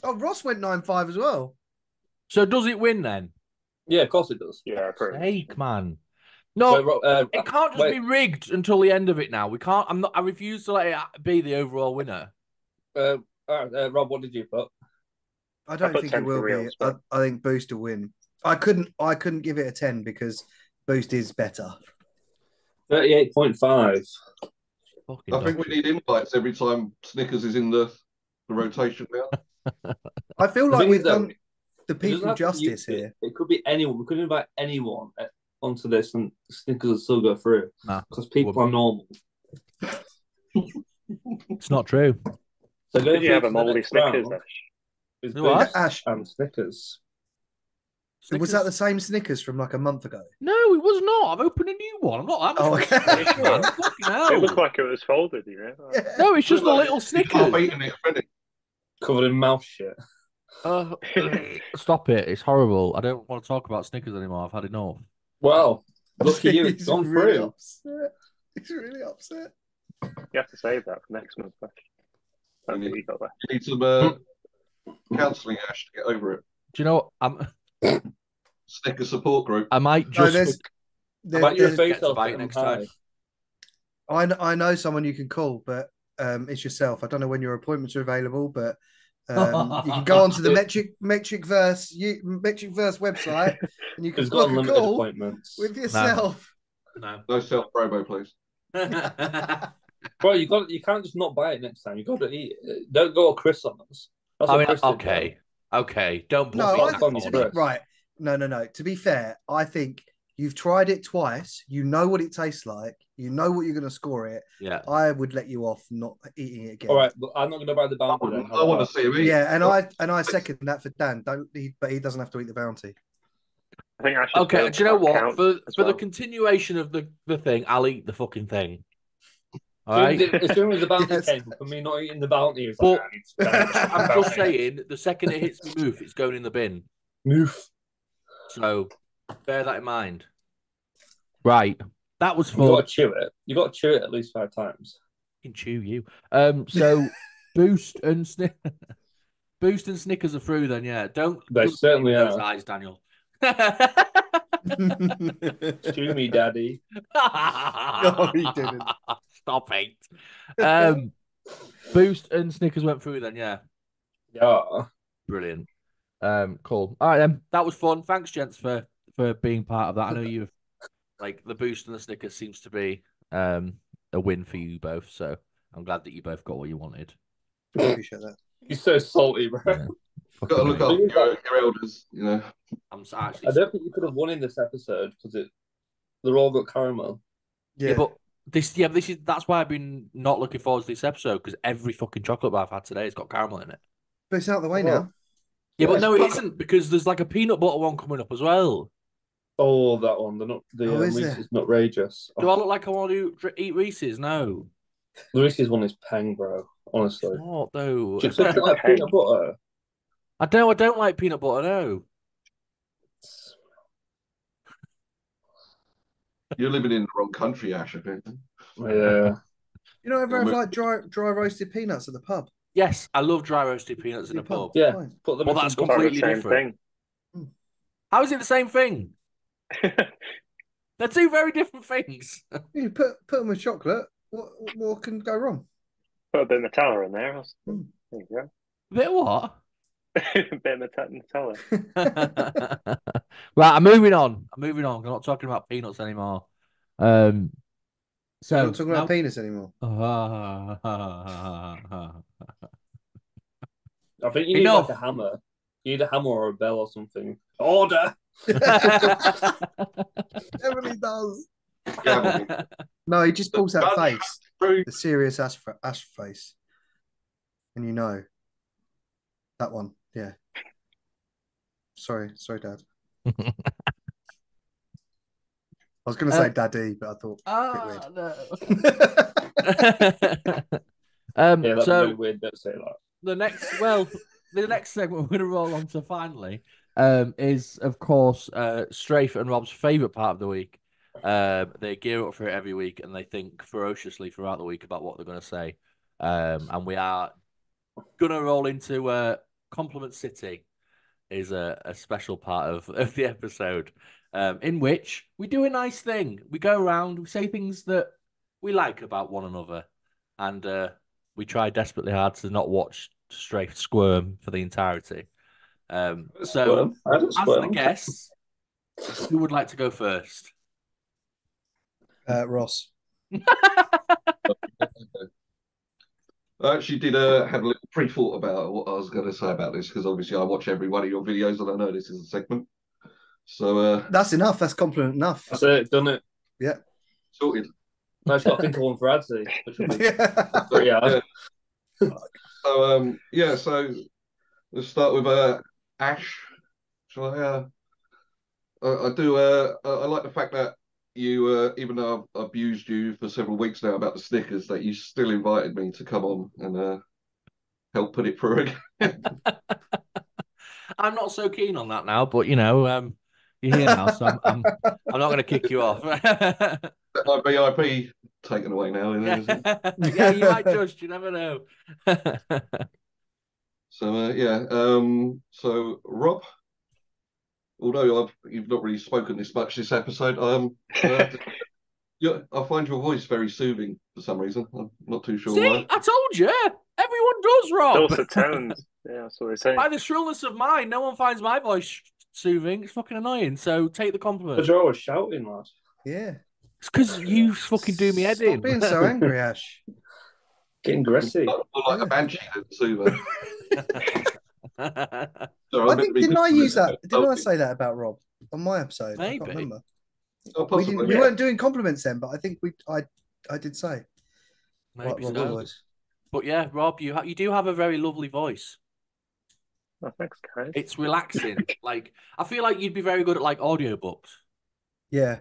Oh, Ross went 9.5 as well. So does it win then? Yeah, of course it does. Yeah, pretty. Sake, man. No, So, it can't just be rigged until the end of it now. We can't. I refuse to let it be the overall winner. all right, Rob, what did you put? I don't put think 10 it for will be. reals, but- I think Boost will win. I couldn't give it a 10 because Boost is better. 38.5. Fucking I think we need invites every time Snickers is in the the rotation now. I feel The like thing we've is, though, done the it doesn't people have to be justice you. here. It could be anyone. We could invite anyone onto this, and Snickers will still go through Nah, because people are normal. it's not true. So going Did you through have to a the moldy next Snickers, round Ash? is What? Boost Ash. and Snickers. Was that the same Snickers from like a month ago? No, it was not. I've opened a new one. I'm not that much. Oh, of a okay. Snickers fan. Fucking hell. It looked like it was folded, you know. Yeah. No, it's just a Look, little you Snickers. half eating it already. Covered in mouse shit. Stop it. It's horrible. I don't want to talk about Snickers anymore. I've had enough. Well, look at you. It's He's gone really through. upset. He's really upset. You have to save that for next month, Ash. That's what you got there. You need some counselling, Ash, to get over it. Do you know what? Snickers support group. I might No, just. About your face get to off bite getting next high. time. I know someone you can call, but it's yourself. I don't know when your appointments are available, but you can go onto the mmetricverse website and you can He's got book a unlimited call appointments. with yourself. No self-promo, please. Bro, you can't just not buy it next time. You got to eat it. Don't go all Chris on us. That's I what mean, Chris did, okay. Don't put No, me in I, that on to corner. be, right. No. To be fair, I think you've tried it twice. You know what it tastes like. You know what you're going to score it. Yeah. I would let you off not eating it again. All right, but I'm not going to buy the bounty then. I want to see him eat. Yeah, and I second that for Dan. But he doesn't have to eat the bounty. I think Ash. Okay, do you know what? For well. the continuation of the thing, I'll eat the fucking thing. All right. As soon as the bounty Yes. came for me not eating the bounty, it's But like, I need to spend I'm the just bounty. saying, the second it hits me move, it's going in the bin. Move. So bear that in mind. Right. That was You fun. got to chew it. You got to chew it at least 5 times. Can chew you. So Boost and Boost and Snickers are through then, yeah. Don't They certainly those are. eyes, Daniel. Chew me, daddy. No, he didn't. Stop it. Boost and Snickers went through then, yeah. Yeah. Brilliant. Cool. All right then. That was fun. Thanks, gents, for being part of that. I know you've like the Boost and the Snickers seems to be a win for you both, so I'm glad that you both got what you wanted. I appreciate that. You're so salty, bro. Yeah. Got to look Fucking after your elders, you know. I'm actually I don't think you could have won in this episode because they're all got caramel. Yeah, yeah, but that's why I've been not looking forward to this episode because every fucking chocolate bar I've had today has got caramel in it. but it's out of the way now. Yeah, but Yeah. no, it isn't because there's like a peanut butter one coming up as well. Oh, that one. The Oh, is Reese's Nutrageous. Do I look like I want to eat Reese's? No. The Reese's one is peng, bro. Honestly. What though? Just look at that peanut butter. I don't like peanut butter. No. You're living in the wrong country, Ash, I think. Yeah. You don't ever have like dry roasted peanuts at the pub? Yes, I love dry roasted peanuts in a pub. Yeah. Fine. Put them Well, in that's some It's like completely the same different. thing. How is it the same thing? They're two very different things. You put them with chocolate. What can go wrong? Put a bit of Nutella in there. There you go. Bit of what? A bit of Nutella. Right, I'm moving on. I'm not talking about peanuts anymore. So So I'm not talking about penis anymore. I think you need Enough. like a hammer. You need a hammer or a bell or something. Order! Definitely does. Yeah, No, he just pulls that Done. face, True. the serious Ash face, and you know that one. Yeah. Sorry, Dad. I was going to say Daddy, but I thought a bit weird. Yeah, that's so really weird bit to say that. the next segment we're going to roll on to finally is of course Strafe and Rob's favorite part of the week. They gear up for it every week and they think ferociously throughout the week about what they're going to say. And we are going to roll into Compliment City is a special part of the episode in which we do a nice thing. We go around, we say things that we like about one another, and we try desperately hard to not watch Strafe squirm for the entirety. So, as the guests, who would like to go first? Ross. I actually did had a little pre-thought about what I was going to say about this because obviously I watch every one of your videos and I know this is a segment. So That's enough. That's compliment enough. That's it, done it. Yeah. sorted. Now just got to think of one for Adzi, which will be Yeah. pretty hard. So so let's start with Ash. Shall I do I like the fact that you even though I've abused you for several weeks now about the Snickers, that you still invited me to come on and help put it through again. I'm not so keen on that now, but you're here now, so I'm not going to kick you off. My VIP taken away now, isn't it? Yeah, you might just. You never know. So so Rob, although you've not really spoken this much this episode, I find your voice very soothing for some reason. I'm not too sure See, why. I told you. Everyone does, Rob. Dulcet tones. Yeah, that's what they say. By the shrillness of mine, no one finds my voice soothing. It's fucking annoying. So take the compliment. But you're always shouting, lad. Yeah. It's because you fucking do me head Stop in. being so angry, Ash. Getting aggressive. More like a banshee than soother. Sorry, I think didn't I use that? Didn't I say that about Rob on my episode? I Maybe. can't remember. Oh, We, possibly. we weren't doing compliments then, but I think I did say. Maybe Rob so. voice. But yeah, Rob, you do have a very lovely voice. Oh, thanks, guys. It's relaxing. Like I feel like you'd be very good at like audiobooks. Yeah.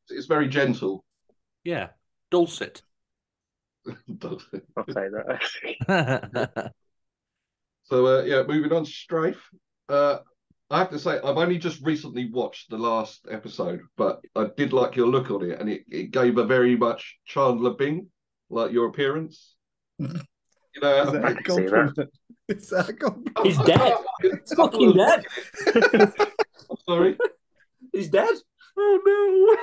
It's very gentle. Yeah, dulcet. I'll say that. So moving on to Strafe. I have to say I've only just recently watched the last episode, but I did like your look on it, and it gave a very much Chandler Bing, like your appearance. You know, Is that I a can see that. compliment? Is that a compliment? He's dead. He's fucking dead. I'm sorry. He's dead. Oh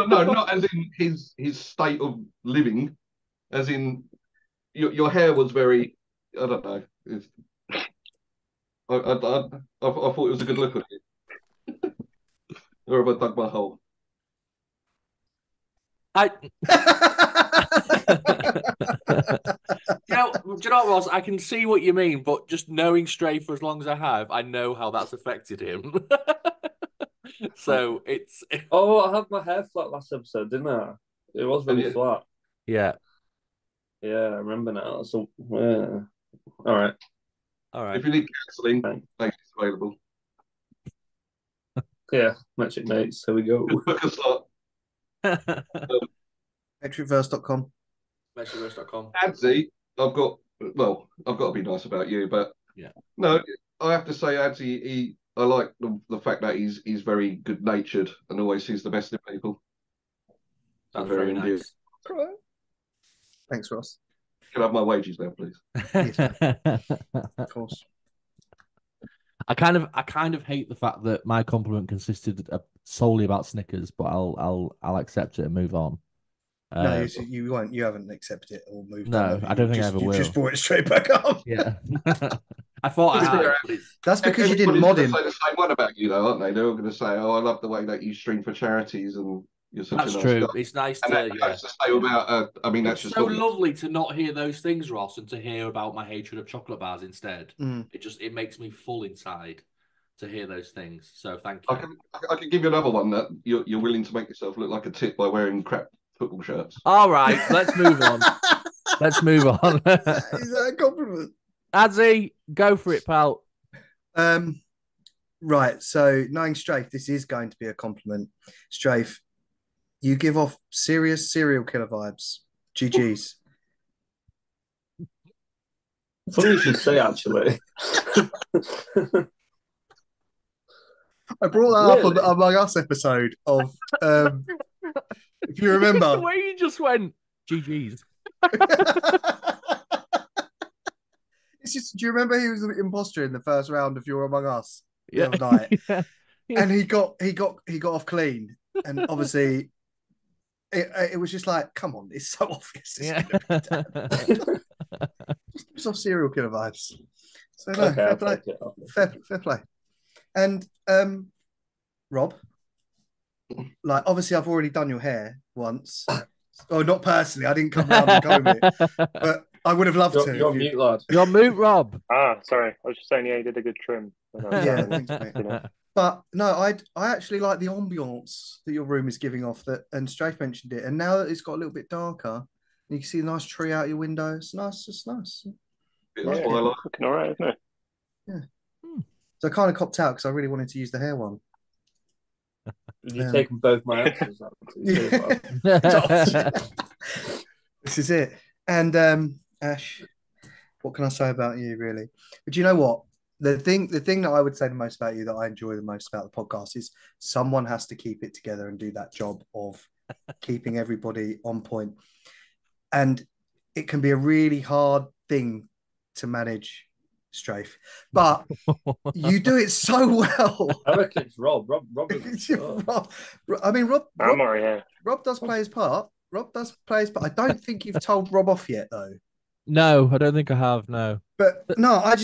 No, not as in his state of living, as in your hair was very. I don't know. I thought it was a good look at it. Or have I dug my hole? Do you know what, Ross? I can see what you mean, but just knowing Stray for as long as I have, I know how that's affected him. So it's Oh, I had my hair flat last episode, didn't I? It was really flat. yeah. Yeah, I remember now. So yeah. All right. If you need counselling, thanks, it's available. Yeah, Metric Mates. Here we go. Book a slot. mmetricverse.com. MetriverseCom. Adzi, I've got to be nice about you, but yeah. No, I have to say, Adzi, I like the fact that he's very good natured and always sees the best in people. That's very nice. Thanks, Ross. Can I have my wages now, please? Of course. I kind of hate the fact that my compliment consisted solely about Snickers, but I'll accept it and move on. No, you won't. You haven't accepted it or moved No, on. I don't think I ever will. You just brought it straight back up. Yeah. I thought I had. That's because you didn't mod him. Say the same one about you, though, aren't they? They're all going to say, "Oh, I love the way that you stream for charities and you're such That's a nice true. guy." It's nice and to that's to say about. I mean, that's it's just so lovely to not hear those things, Ross, and to hear about my hatred of chocolate bars instead. It makes me full inside to hear those things. So thank you. I can give you another one that you're willing to make yourself look like a tit by wearing crap football shirts. All right, let's move on. Let's move on. Is that a compliment? Adzi, go for it, pal. Right. So, knowing Strafe, this is going to be a compliment. Strafe, you give off serious serial killer vibes. GG's. Funny you should say, actually. I brought that up on the Among Us episode of, if you remember. The way you just went, GG's. It's just, do you remember he was the imposter in the first round of your Among Us the Yeah. other night? Yeah. And he got off clean. And obviously, it was just like, come on, it's so obvious. Yeah. Just gives off serial killer vibes. So no, Okay, fair play. And Rob, like obviously I've already done your hair once. Oh, not personally, I didn't come round and comb it. But I would have loved You're, to. you're on mute, lad. You're on mute, Rob. Sorry. I was just saying, yeah, you did a good trim. Yeah, thanks, mate. But no, I actually like the ambiance that your room is giving off. That, and Strafe mentioned it. And now that it's got a little bit darker, you can see a nice tree out your window. It's nice. It's nice. Bit Yeah, of twilight. looking all right, isn't it? Yeah. So I kind of copped out because I really wanted to use the hair one. You've taken both my answers. This is it. And Ash, what can I say about you, really? But you know what? The thing that I would say the most about you, that I enjoy the most about the podcast, is someone has to keep it together and do that job of keeping everybody on point. And it can be a really hard thing to manage, Strafe, but you do it so well. I reckon it's Rob. Rob I mean, Rob does play his part. I don't think you've told Rob off yet, though. No, I don't think I have. No, but no, I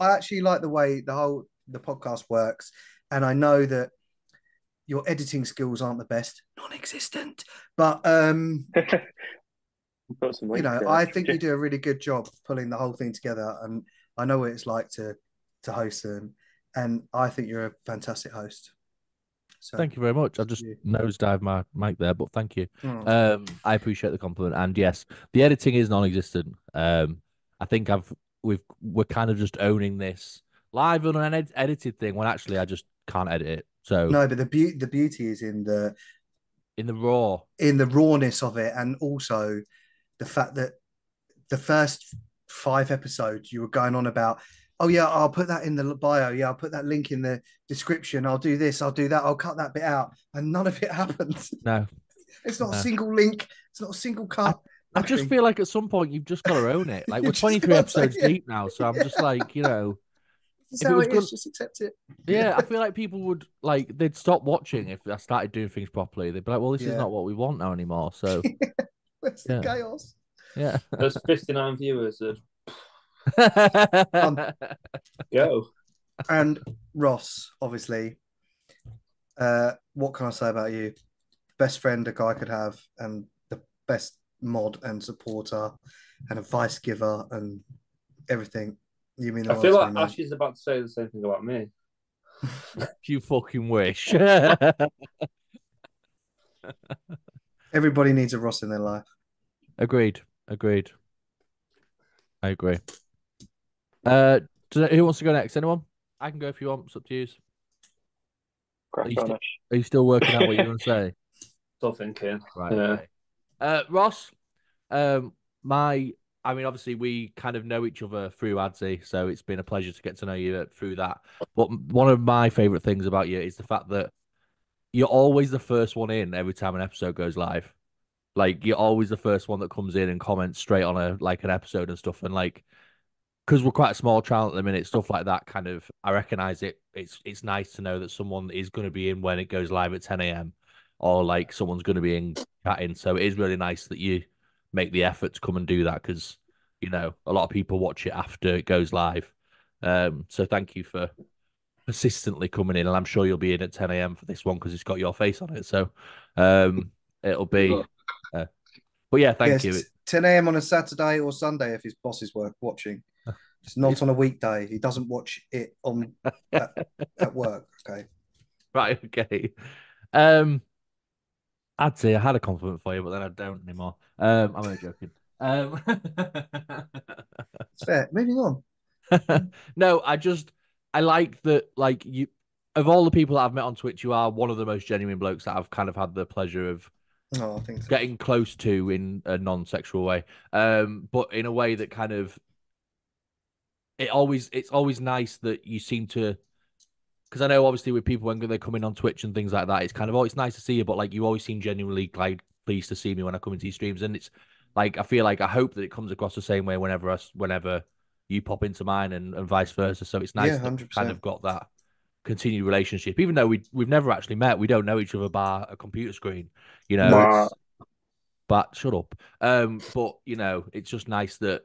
actually like the way the podcast works, and I know that your editing skills aren't the best, non-existent, but you know, I think you do a really good job pulling the whole thing together, and I know what it's like to host them, and I think you're a fantastic host. So thank you very much. I've just nosedived my mic there, but thank you. I appreciate the compliment. And yes, the editing is non-existent. I think we're kind of just owning this live on an edited thing when actually I just can't edit it. So no, but the beauty is in the rawness of it, and also the fact that the first 5 episodes you were going on about, oh yeah, I'll put that in the bio. Yeah, I'll put that link in the description. I'll do this. I'll do that. I'll cut that bit out. And none of it happened. No. It's not a single link. It's not a single cut. I just feel like at some point you've just got to own it. Like we're 23 episodes deep now. So I'm just like, you know. If it was good, just accept it. Yeah, I feel like people would they'd stop watching if I started doing things properly. They'd be like, well, this is not what we want now anymore. So where's the chaos? Yeah. There's 59 viewers. Go. And Ross, obviously, what can I say about you? Best friend a guy could have, and the best mod and supporter, and advice giver, and everything. You mean? I feel like Ash is about to say the same thing about me. You fucking wish. Everybody needs a Ross in their life. Agreed. I agree. Who wants to go next? Anyone? I can go if you want. It's up to you. Are you still working out what you're going to say? Still thinking. Right. Yeah. Okay. Ross, I mean, obviously we kind of know each other through Adzi, so it's been a pleasure to get to know you through that. But one of my favorite things about you is the fact that you're always the first one in every time an episode goes live. Like you're always the first one that comes in and comments straight on an episode and stuff. And because we're quite a small channel at the minute, stuff like that kind of, I recognize it. It's nice to know that someone is going to be in when it goes live at 10 a.m. or someone's going to be in chatting. So it is really nice that you make the effort to come and do that, because you know a lot of people watch it after it goes live. So thank you for persistently coming in, and I'm sure you'll be in at 10 a.m. for this one because it's got your face on it. So it'll be. But yeah, thank you. 10 a.m. on a Saturday or Sunday if his boss is watching. It's not on a weekday. He doesn't watch it on at work. Okay. Right. Okay. I'd say I had a compliment for you, but then I don't anymore. I'm only joking. It's fair. Moving on. No, I like that. You, of all the people that I've met on Twitch, you are one of the most genuine blokes that I've kind of had the pleasure of getting close to in a non-sexual way. But in a way that kind of it's always nice that you seem to. Because I know, obviously, with people when they come in on Twitch and things like that, it's kind of always nice to see you, but you always seem genuinely pleased to see me when I come into your streams, and it's I feel like I hope that it comes across the same way whenever you pop into mine and vice versa. So it's nice that we've kind of got that continued relationship, even though we've never actually met. We don't know each other bar a computer screen, you know. But shut up. But you know, it's just nice that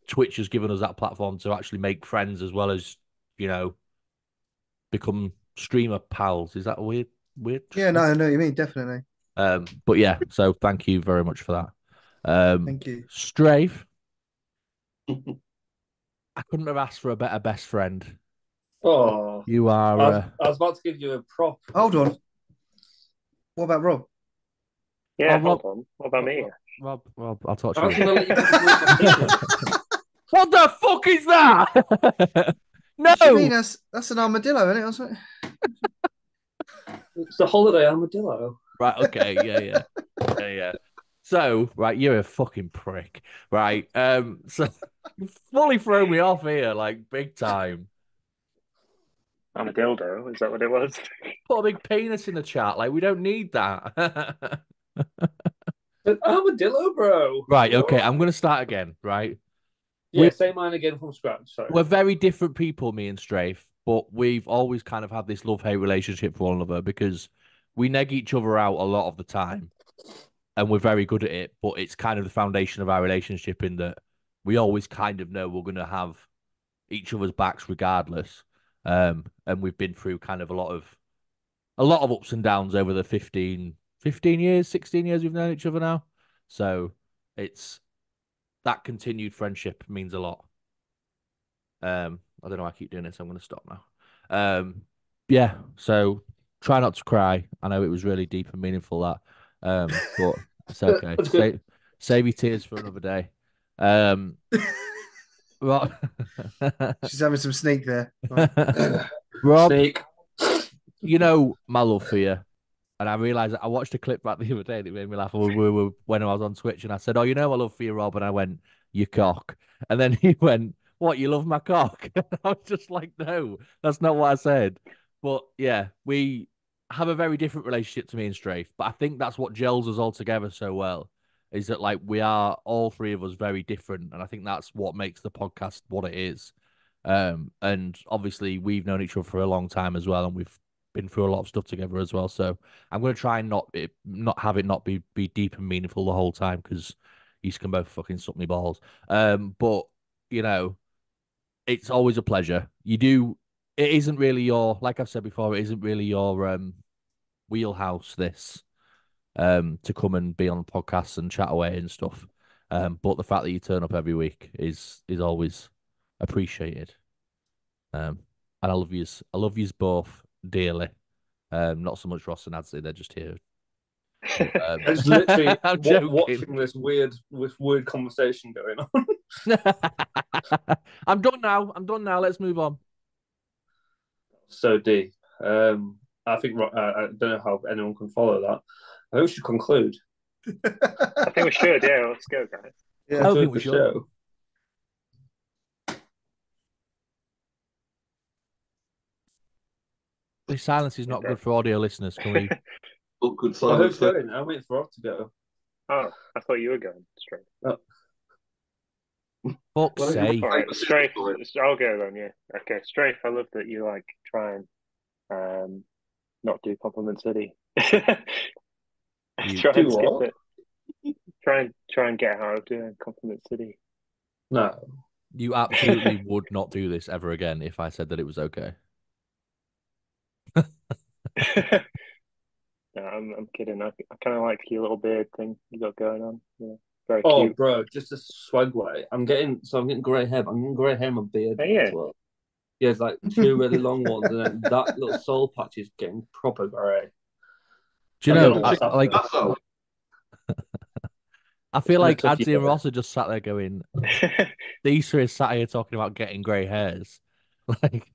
Twitch has given us that platform to actually make friends as well as, you know, become streamer pals. Is that weird? Yeah, no, I know what you mean, definitely. But yeah, so thank you very much for that. Thank you. Strafe, I couldn't have asked for a better best friend. Oh, You are. I was about to give you a prop. Hold on. What about Rob? Yeah, Rob, hold on. What about me? Rob, I'll talk to I was you. going to let you conclude my statement. What the fuck is that? No. What do you mean? That's an armadillo, isn't it? Or something? It's the holiday armadillo. Right. Okay. Yeah. So, right, you're a fucking prick, right? So you fully throw me off here, like big time. I'm a dildo. Is that what it was? Put a big penis in the chat, like we don't need that. An armadillo, bro. Right. Okay. I'm gonna start again. Right. Yeah, say mine again from scratch. Sorry. We're very different people, me and Strafe, but we've always kind of had this love-hate relationship for one another because we neg each other out a lot of the time, and we're very good at it. But it's kind of the foundation of our relationship in that we always kind of know we're going to have each other's backs regardless. And we've been through kind of a lot of ups and downs over the 15 years, 16 years we've known each other now. So it's that continued friendship means a lot. I don't know why I keep doing this. I'm going to stop now. Yeah. So try not to cry. I know it was really deep and meaningful that, but it's okay. Save your tears for another day. Rob, She's having some sneak there. Right. Rob, Snake. you know my love for you. And I realized that I watched a clip back the other day that made me laugh when I was on Twitch, and I said, "Oh, you know I love for you, Rob," and I went, "You cock," and then he went, "What? You love my cock?" And I was just like, "No, that's not what I said." But yeah, we have a very different relationship to me and Strafe, but I think that's what gels us all together so well. Is that like we are all three of us very different, and I think that's what makes the podcast what it is. And obviously we've known each other for a long time as well, and we've been through a lot of stuff together as well. So I'm going to try and not have it not be deep and meaningful the whole time because you can both fucking suck me balls. But you know, it's always a pleasure. You do. It isn't really your, like I've said before, it isn't really your wheelhouse. This to come and be on podcasts and chat away and stuff. But the fact that you turn up every week is always appreciated. And I love yous. I love yous both dearly. Not so much Ross and Adzi, they're just here. But, It's literally I'm joking. watching this weird conversation going on. I'm done now. Let's move on. So deep. I think I don't know how anyone can follow that. I think we should conclude. I think we should. Yeah, let's go, guys. Yeah. I don't Conclude think we the should. show. This silence is not good for audio listeners. Can we? Awkward Oh, who's silence. going? I'm waiting for Rob to go. Oh, I thought you were going straight. Fuck's Well, sake. All right, Paper, Strafe. scissors, I'll go then. Yeah. Okay, Strafe. I love that you like try and not do Compliment City. Try Do and skip what? it. Try and get out of doing Compliment City. No. You absolutely would not do this ever again if I said that it was okay. No, I'm kidding. I kind of like your little beard thing you got going on. Yeah, very Oh, cute. bro, just a swag way. I'm getting grey hair. But I'm getting grey hair in my beard Oh, now yeah. as well. Yeah, it's like two really long ones, and then that little soul patch is getting proper grey. Do you I know, don't know what's like, That's all. I feel like It's Adzi and tough, Ross are just sat there going, these three are sat here talking about getting grey hairs. Like,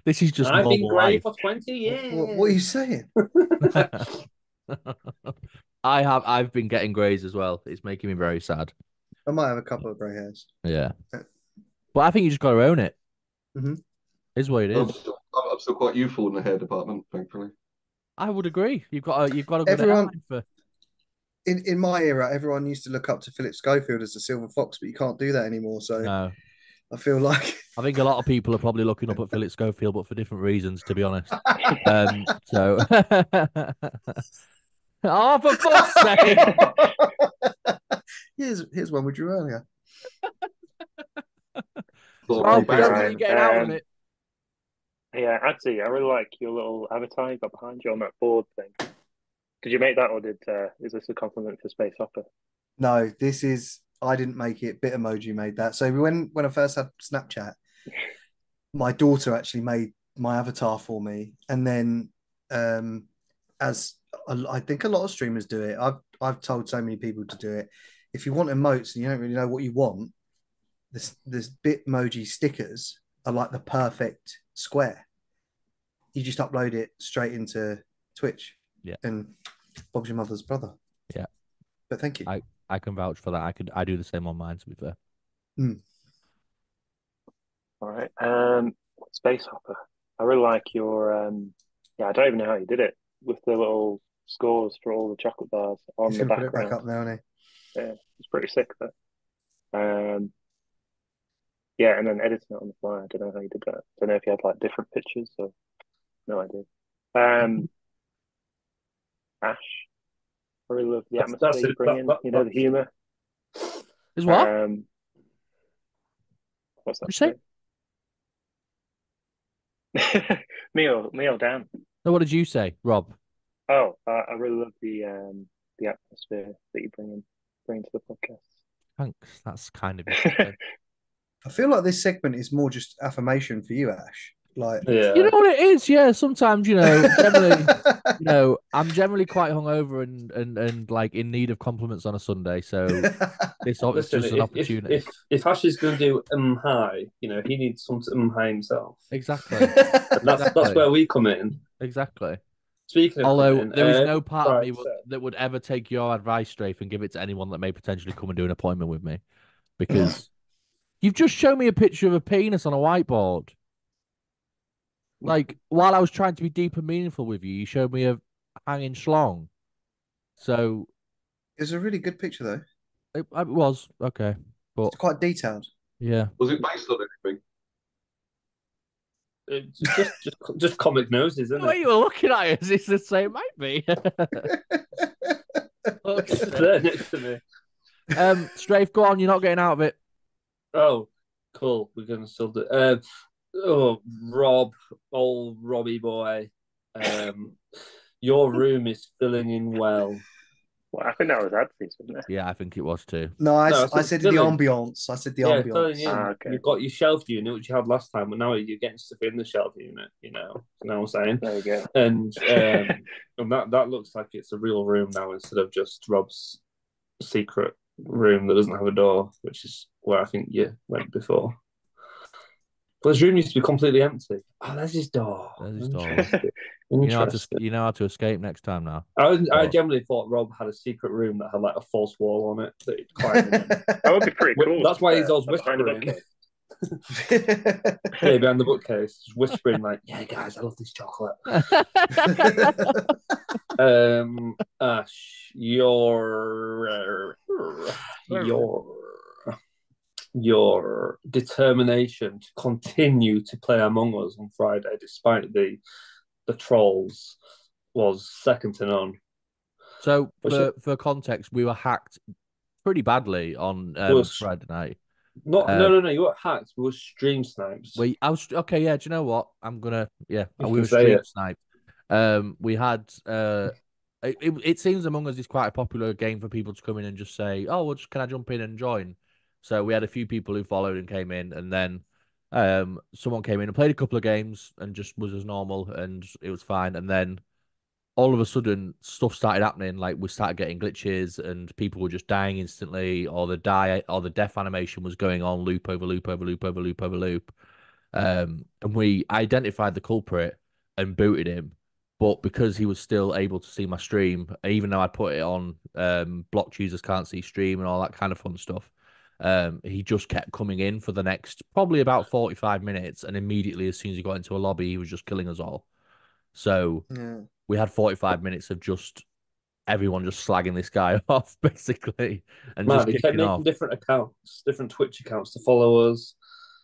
this is just I've been normal grey life. for 20 years. What are you saying? I've been getting greys as well. It's making me very sad. I might have a couple of grey hairs. Yeah. But I think you just got to own it. Mm-hmm. Is what it I'm is. still quite youthful in the hair department, thankfully. I would agree. You've got a good Everyone- hairline for. In my era, everyone used to look up to Philip Schofield as the Silver Fox, but you can't do that anymore. So No. I feel like I think a lot of people are probably looking up at Philip Schofield, but for different reasons, to be honest. So oh, for fuck's sake. here's one we drew earlier. Well, Barry. you're getting out on it. Yeah, Adzi, I really like your little avatar you got behind you on that board thing. Did you make that, or is this a compliment for Space Opera? No, this is I didn't make it. Bitmoji made that. So when I first had Snapchat, my daughter actually made my avatar for me, and then as I think a lot of streamers do it. I've told so many people to do it. If you want emotes and you don't really know what you want, this Bitmoji stickers are like the perfect square. You just upload it straight into Twitch. Yeah. And Bob's your mother's brother. Yeah. But thank you. I can vouch for that. I do the same on mine, to be fair. All right. Space Hopper. I really like your I don't even know how you did it with the little scores for all the chocolate bars on the background. Put it back up now, isn't he? Yeah, it's pretty sick that. Yeah, and then editing it on the fly. I don't know how you did that. I don't know if you had like different pictures or no idea. Ash, I really love the atmosphere you bring in. The humor. Is what? What's that? What'd you say? me or Dan? No, what did you say, Rob? Oh, I really love the atmosphere that you bring to the podcast. Thanks. That's kind of interesting. I feel like this segment is more just affirmation for you, Ash. Like, Yeah. You know what it is? Yeah, sometimes, generally, I'm generally quite hungover and like in need of compliments on a Sunday. So this is just an opportunity. If Ash is going to do hi, he needs some hi himself. Exactly. That's where we come in. Exactly. Speaking of, although there is no part of me that would ever take your advice, Strafe, and give it to anyone that may potentially come and do an appointment with me, because you've just shown me a picture of a penis on a whiteboard. Like, while I was trying to be deep and meaningful with you, you showed me a hanging schlong. So it was a really good picture, though. It was okay, but it's quite detailed. Yeah. Was it based on anything? It's just comic noses, isn't it? The way you were looking at it, it's the same, might be. It's there next to me. Strafe, go on. You're not getting out of it. Oh, cool. We're gonna still do. Rob, old Robbie boy, your room is filling in well. Well, I think that was Adzy's, wasn't it? Yeah, I think it was too. No, I said the ambiance. I said the ambiance. Okay. You've got your shelf unit, which you had last time, but now you're getting stuff in the shelf unit. You know what I'm saying? There you go. And that looks like it's a real room now instead of just Rob's secret room that doesn't have a door, which is where I think you went before. But his room used to be completely empty. Oh, there's his door. There's his door. You know how to escape next time now. I generally thought Rob had a secret room that had like a false wall on it that he'd climb in. That would be pretty cool. That's why he's always whispering. Yeah, behind the bookcase, just whispering like, "Yeah, guys, I love this chocolate." Ash, your determination to continue to play Among Us on Friday, despite the trolls, was second to none. So, for context, we were hacked pretty badly on Friday night. No. You weren't hacked. We were stream sniped. Yeah. Do you know what? We were stream sniped. We had It seems Among Us is quite a popular game for people to come in and just say, "Oh, well, can I jump in and join?" So we had a few people who followed and came in, and then someone came in and played a couple of games and just was as normal, and it was fine. And then all of a sudden, stuff started happening. Like, we started getting glitches, and people were just dying instantly, or the death animation was going on loop over loop over loop over loop over loop. And we identified the culprit and booted him. But because he was still able to see my stream, even though I put it on blocked users can't see stream and all that kind of fun stuff, he just kept coming in for the next probably about 45 minutes, and immediately as soon as he got into a lobby, he was just killing us all. So we had 45 minutes of just everyone just slagging this guy off, basically, and just he kept making different accounts, different Twitch accounts to follow us.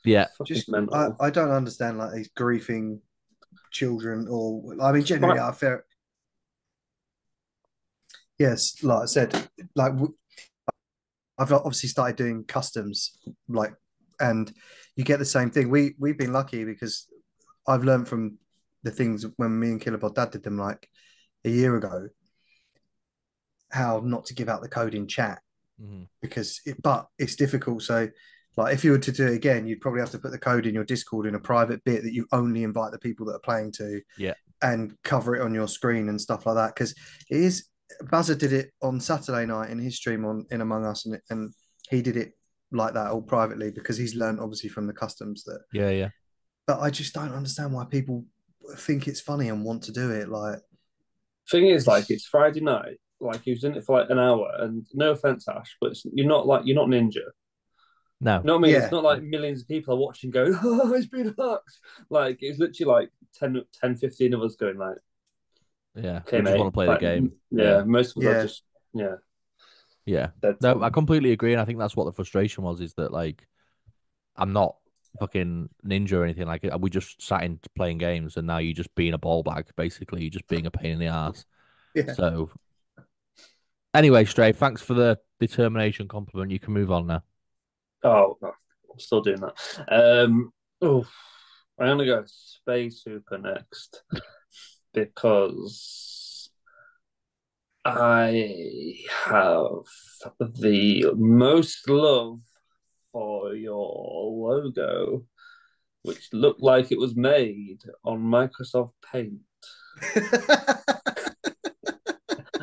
Yeah, just I don't understand like these griefing children, or I mean, generally, I feel. Yes, like I said, like I've obviously started doing customs, like, and you get the same thing. We've been lucky because I've learned from the things when me and Killerbot Dad did them like a year ago, how not to give out the code in chat because but it's difficult. So, like, if you were to do it again, you'd probably have to put the code in your Discord in a private bit that you only invite the people that are playing to, and cover it on your screen and stuff like that. Because it is, Bazza did it on Saturday night in his stream on in Among Us, and he did it like that all privately because he's learned obviously from the customs that. Yeah. But I just don't understand why people think it's funny and want to do it. Like, thing is, like, it's Friday night. Like, he was in it for like an hour, and no offense, Ash, but you're not Ninja. No. You know what I mean? It's not like millions of people are watching going, oh, it's been hacked. Like, it's literally like 10, 15 of us going like, yeah, okay, we just want to play the game. Yeah, most of us are just, Yeah. No, I completely agree. And I think that's what the frustration was, is that, like, I'm not fucking ninja or anything. Like, we just sat in playing games, and now you're just being a ball bag, basically. You're just being a pain in the ass. Yeah. So, anyway, Stray, thanks for the determination compliment. You can move on now. Oh, I'm still doing that. I'm going to go Space Hooper next because I have the most love for your logo, which looked like it was made on Microsoft Paint.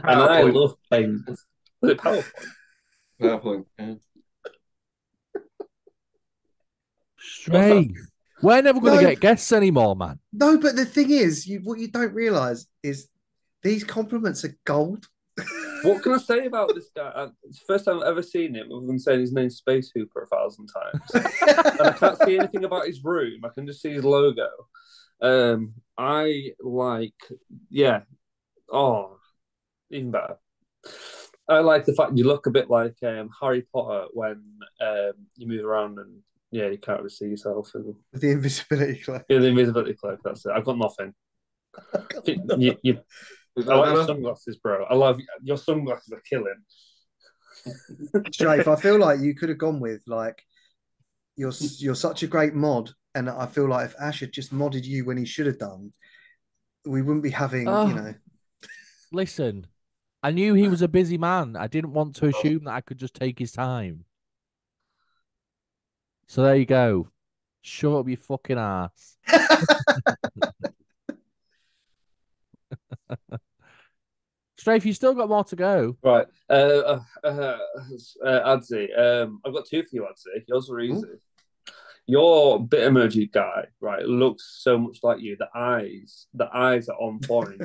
And I love Paint. Was it PowerPoint? PowerPoint, yeah. Stray, we're never going to get guests anymore, man. No, but the thing is, what you don't realise is these compliments are gold. What can I say about this guy? It's the first time I've ever seen him, other than saying his name's Space Hooper 1,000 times. And I can't see anything about his room. I can just see his logo. I like, even better. I like the fact you look a bit like Harry Potter when you move around and you can't really see yourself. And... The invisibility cloak. Yeah, the invisibility cloak. That's it. I've got nothing. I like your sunglasses, bro. I love your sunglasses. Are killing. Strafe, I feel like you could have gone with like you're such a great mod, and I feel like if Ash had just modded you when he should have done, we wouldn't be having Listen, I knew he was a busy man. I didn't want to assume that I could just take his time. So there you go. Shut up, you fucking ass. Strafe, you still got more to go. Right. Adzi, I've got two for you, Adzi. Yours are easy. Ooh. Your bit emoji guy, right, looks so much like you. The eyes are on point.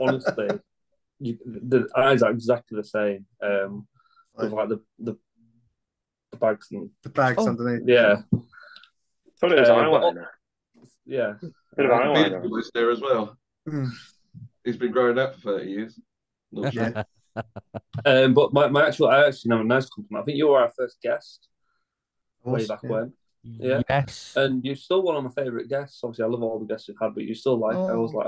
Honestly, the eyes are exactly the same. With like the bags and the bags underneath. Yeah. Thought it was eyeliner. Yeah. Bit of eyeliner. Was there as well. He's been growing that for 30 years. Not sure. But I actually have a nice compliment. I think you were our first guest way back when. Yeah. Yes. And you're still one of my favourite guests. Obviously, I love all the guests we've had, but you still I was like,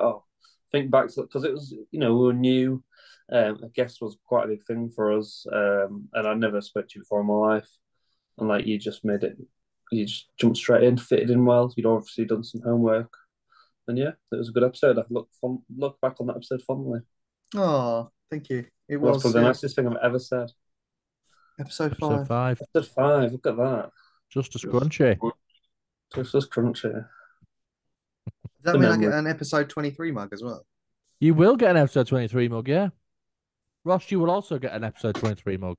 think back to, because it was, we were new. A guest was quite a big thing for us. And I never spoke to you before in my life. And like, you just made it, you just jumped straight in, fitted in well. You'd obviously done some homework. And yeah, it was a good episode. I look back on that episode fondly. Oh, thank you. It was probably the nicest thing I've ever said. Episode 5. Episode 5. Look at that. Just a scrunchy. Just crunchy. Does that mean I get an episode 23 mug as well? You will get an episode 23 mug, yeah. Ross, you will also get an episode 23 mug.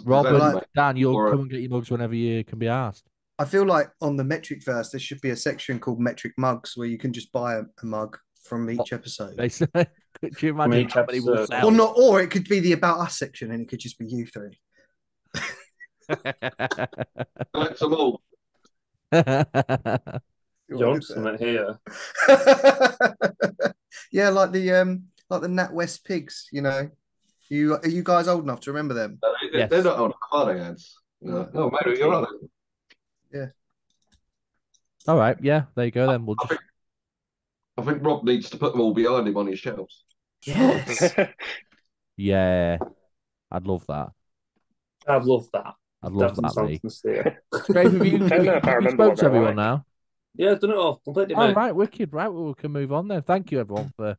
Robert, Dan, you'll come and get your mugs whenever you can be asked. I feel like on the Metricverse, there should be a section called Metric Mugs where you can just buy a mug from each episode. Could you imagine how many will sell? Or it could be the About Us section and it could just be you three. Collect them all. Johnson here. Yeah, like the NatWest pigs, Are you guys old enough to remember them? Yes. They're not old enough, are they, Eds? No, maybe you're right. Yeah. All right. Yeah. There you go. Then I think Rob needs to put them all behind him on his shelves. Yes. Yeah. I'd love that. I'd love that. I'd love that, mate. Great. Have you spoke to everyone now? Yeah, I've done it all. Completely. All right. Wicked. Right. Well, we can move on then. Thank you, everyone, for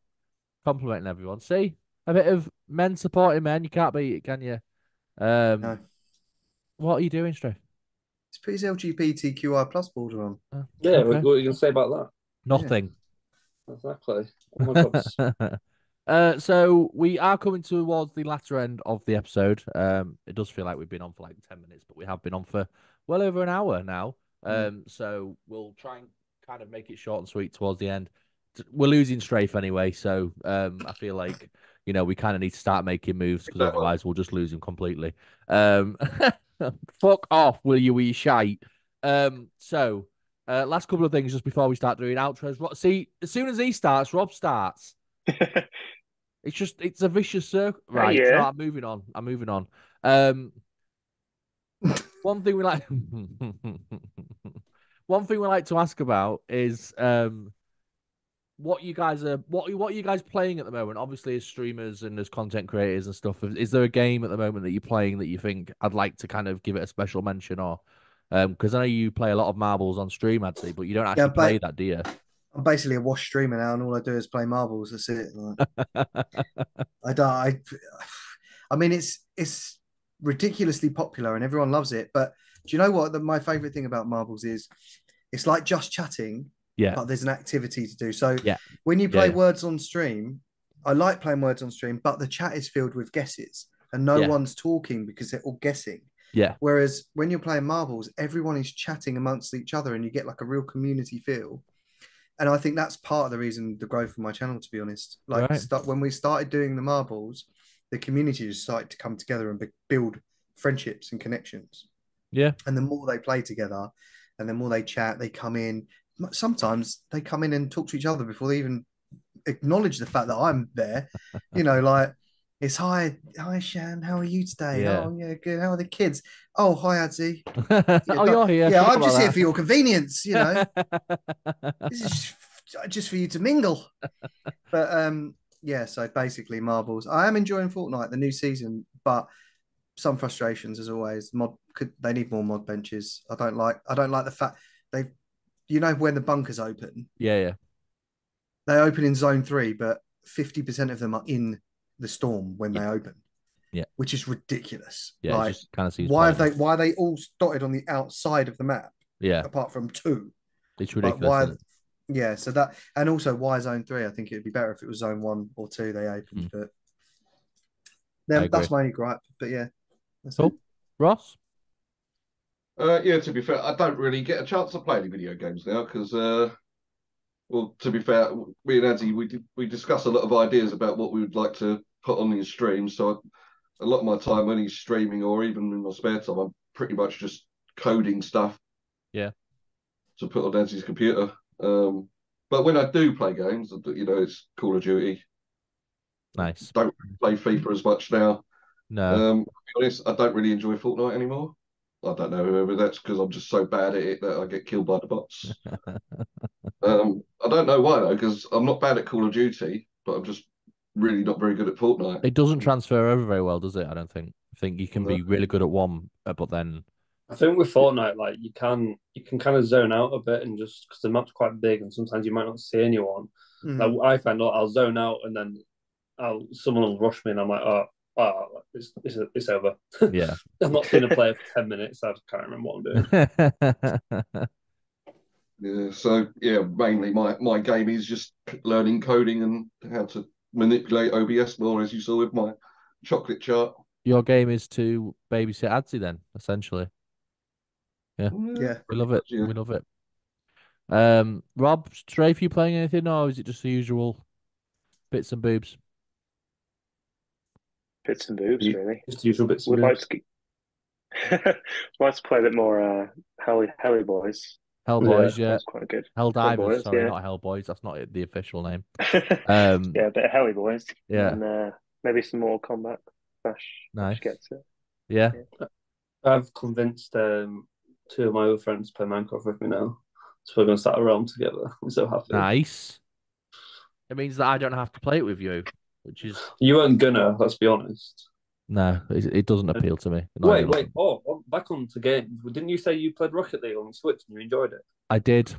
complimenting everyone. See, a bit of men supporting men. You can't beat it, can you? No. What are you doing, Stray? It's put his LGBTQI plus border on. Yeah, Okay. what are you going to say about Nothing. that? Exactly. Oh my God. So we are coming towards the latter end of the episode. It does feel like we've been on for like 10 minutes, but we have been on for well over an hour now. So we'll try and kind of make it short and sweet towards the end. We're losing Strafe anyway, so I feel like we kind of need to start making moves because otherwise we'll just lose him completely. Fuck off, will you, wee shite? So last couple of things just before we start doing outros. See, as soon as he starts, Rob starts. It's a vicious circle. Right. Yeah. No, I'm moving on. One thing we like to ask about is what you guys playing at the moment? Obviously, as streamers and as content creators and stuff. Is there a game at the moment that you're playing that you think I'd like to kind of give it a special mention, or because I know you play a lot of marbles on stream, I'd say, but you don't actually play that, do you? I'm basically a wash streamer now, and all I do is play marbles. That's it. I don't. I mean, it's ridiculously popular, and everyone loves it. But do you know what? My favorite thing about marbles is it's like just chatting, but there's an activity to do. So when you play words on stream, I like playing words on stream, but the chat is filled with guesses, and no one's talking because they're all guessing. Yeah. Whereas when you're playing marbles, everyone is chatting amongst each other, and you get like a real community feel. And I think that's part of the reason the growth of my channel, to be honest. Like when we started doing the marbles, the community just started to come together and build friendships and connections. Yeah. And the more they play together and the more they chat, they come in. Sometimes they come in and talk to each other before they even acknowledge the fact that I'm there. Like it's hi Shan, how are you today? Yeah. Oh yeah, good. How are the kids? Oh hi Adzi. You're here. Yeah, I'm just here for your convenience. This is just for you to mingle. But yeah, so basically marbles. I am enjoying Fortnite, the new season, but some frustrations as always. They need more mod benches. I don't like the fact when the bunkers open. Yeah. They open in zone 3, but 50% of them are in the storm when they open. Yeah. Which is ridiculous. Yeah, like, just kind of seems why are they all dotted on the outside of the map? Yeah. Apart from 2. It's ridiculous. Yeah, so that, and also why zone 3? I think it'd be better if it was zone 1 or 2 they opened, but that's my only gripe. But yeah, that's cool. Ross? Yeah, to be fair, I don't really get a chance to play any video games now because, well, to be fair, me and Adzi, we discuss a lot of ideas about what we would like to put on these streams. So a lot of my time when he's streaming or even in my spare time, I'm pretty much just coding stuff. Yeah. To put on Adzi's computer. But when I do play games, it's Call of Duty. Nice. Don't play FIFA as much now. No. To be honest, I don't really enjoy Fortnite anymore. I don't know whether that's because I'm just so bad at it that I get killed by the bots. I don't know why though, because I'm not bad at Call of Duty, but I'm just really not very good at Fortnite. It doesn't transfer over very well, does it? I don't think. I think you can be really good at one, but then I think with Fortnite, like you can kind of zone out a bit and just because the map's quite big and sometimes you might not see anyone. Like I find I'll zone out and then someone will rush me and I'm like, oh, it's over. Yeah. I'm not going to play for 10 minutes. I can't remember what I'm doing. Yeah, so yeah, mainly my game is just learning coding and how to manipulate OBS more, as you saw with my chocolate chart. Your game is to babysit Adzi then, essentially. Yeah. We love it. Yeah. We love it. Rob, Strafe, you playing anything, or is it just the usual bits and boobs? Bits and boobs, really. Just the usual bits and boobs. Like to play a bit more Helly Boys. Hellboys, yeah. That's quite good. Helldivers, sorry, not Hellboys. That's not the official name. Yeah, a bit of Helly Boys. Yeah. And maybe some more combat. Nice. Gets it. Yeah. I've convinced 2 of my other friends to play Minecraft with me now. So we're going to start a realm together. I'm so happy. Nice. It means that I don't have to play it with you, which is... You weren't gonna, let's be honest. No, it doesn't appeal to me. Wait. Oh, back on to games. Didn't you say you played Rocket League on Switch and you enjoyed it? I did.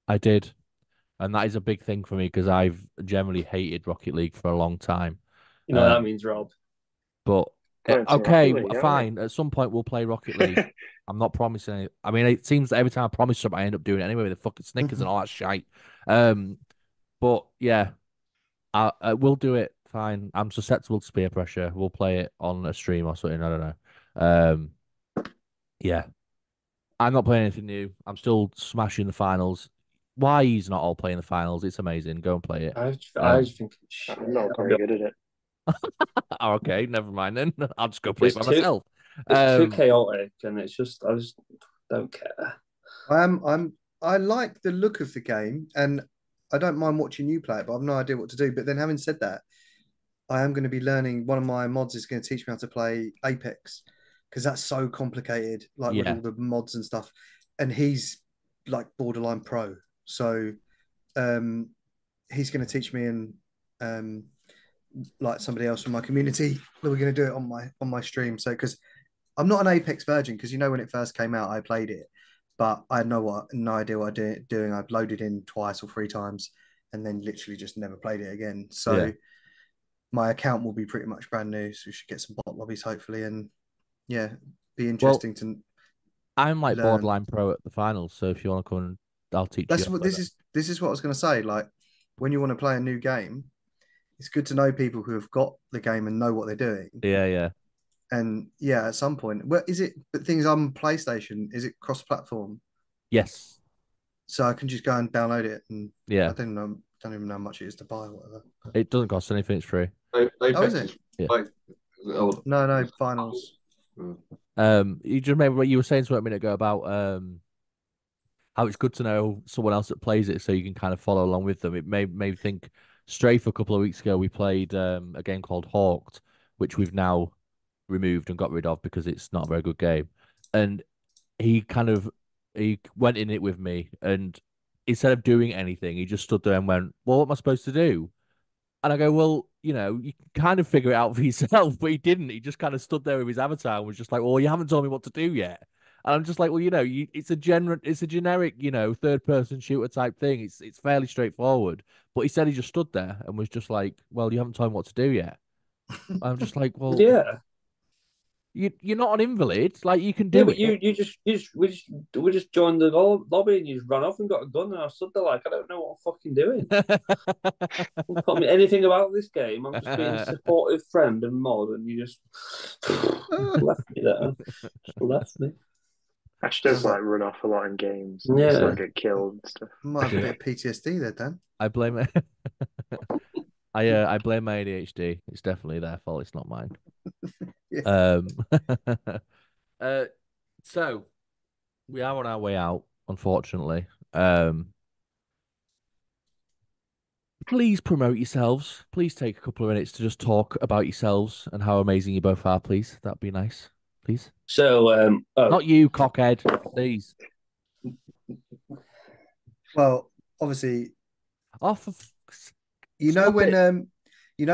And that is a big thing for me because I've generally hated Rocket League for a long time. You know that means Rob. But Going to okay, Rocket League, aren't fine. At some point, we'll play Rocket League. I'm not promising it. I mean, it seems that every time I promise something, I end up doing it anyway with the fucking Snickers and all that shite. But yeah, we'll do it. Fine. I'm susceptible to peer pressure. We'll play it on a stream or something. I don't know. Yeah. I'm not playing anything new. I'm still smashing the finals. Why he's not all playing the finals? It's amazing. Go and play it. I just think it's shit. I'm not very good at it. Oh, okay, never mind then. I'll just go play it by It's too- myself. It's too chaotic, and it's just I just don't care. I like the look of the game, and I don't mind watching you play it, but I've no idea what to do. But then, having said that, I am going to be learning. One of my mods is going to teach me how to play Apex because that's so complicated, like with Yeah. all the mods and stuff. And he's like borderline pro, so he's going to teach me and like somebody else from my community. We're going to do it on my stream. So because I'm not an Apex virgin, because when it first came out, I played it, but I had no idea what I'm doing. I've loaded in twice or 3 times, and then literally just never played it again. So my account will be pretty much brand new. So we should get some bot lobbies hopefully, and yeah, be interesting to. I'm like learn. borderline pro at the finals, so if you want to come, I'll teach That's you. what this is. This is what I was going to say. Like when you want to play a new game, it's good to know people who have got the game and know what they're doing. Yeah. And yeah, at some point, where is it? But things on PlayStation, is it cross-platform? Yes. So I can just go and download it, and Yeah. I don't even know how much it is to buy or whatever. It doesn't cost anything. It's free. Is it? Yeah. No, finals. You just remember what you were saying to me a minute ago about how it's good to know someone else that plays it, so you can kind of follow along with them. It made me think. Strafe a couple of weeks ago, we played a game called Hawked, which we've now removed and got rid of because it's not a very good game. And he went in it with me, and instead of doing anything, he just stood there and went, "Well, what am I supposed to do?" And I go, "Well, you can kind of figure it out for yourself." But he didn't. He just kind of stood there with his avatar and was just like, "Well, you haven't told me what to do yet." And I'm just like, "Well, it's a generic, third person shooter type thing. It's fairly straightforward." But he said he just stood there and was just like, "Well, you haven't told me what to do yet." I'm just like, "Well, Yeah. You're not an invalid. Like you can do Yeah, but it." we just joined the lobby and you just ran off and got a gun, and I stood there like I don't know what I'm fucking doing. Don't tell me anything about this game. I'm just being a supportive friend and mod, and you just left me there. Just left me. Ash does like run off a lot in games. Yeah. Just, like get killed and stuff. Might have a bit of PTSD there, Dan. I blame it. I blame my ADHD. It's definitely their fault. It's not mine. Yeah. So we are on our way out, unfortunately. Please promote yourselves. Please take a couple of minutes to just talk about yourselves and how amazing you both are, please. That'd be nice. Please. So, Not you, cockhead. Please. Well, obviously, For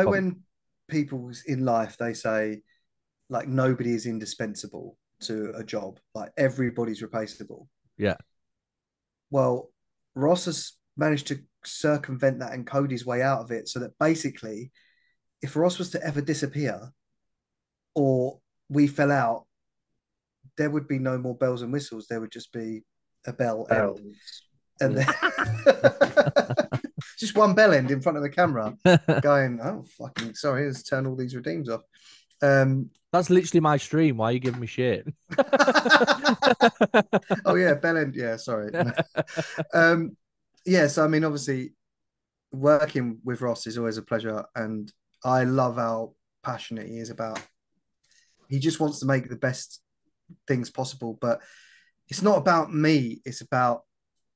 when people in life they say like nobody is indispensable to a job, like everybody's replaceable. Yeah. Well, Ross has managed to circumvent that and code his way out of it, so that basically, if Ross was to ever disappear or we fell out, there would be no more bells and whistles. There would just be a bell end. And then just one bell end in front of the camera going, "Oh, fucking sorry, let's turn all these redeems off." That's literally my stream. Why are you giving me shit? Oh yeah, bell end. Yeah, sorry. Yeah, so I mean, obviously, working with Ross is always a pleasure, and I love how passionate he is about. He just wants to make the best things possible, but it's not about me. It's about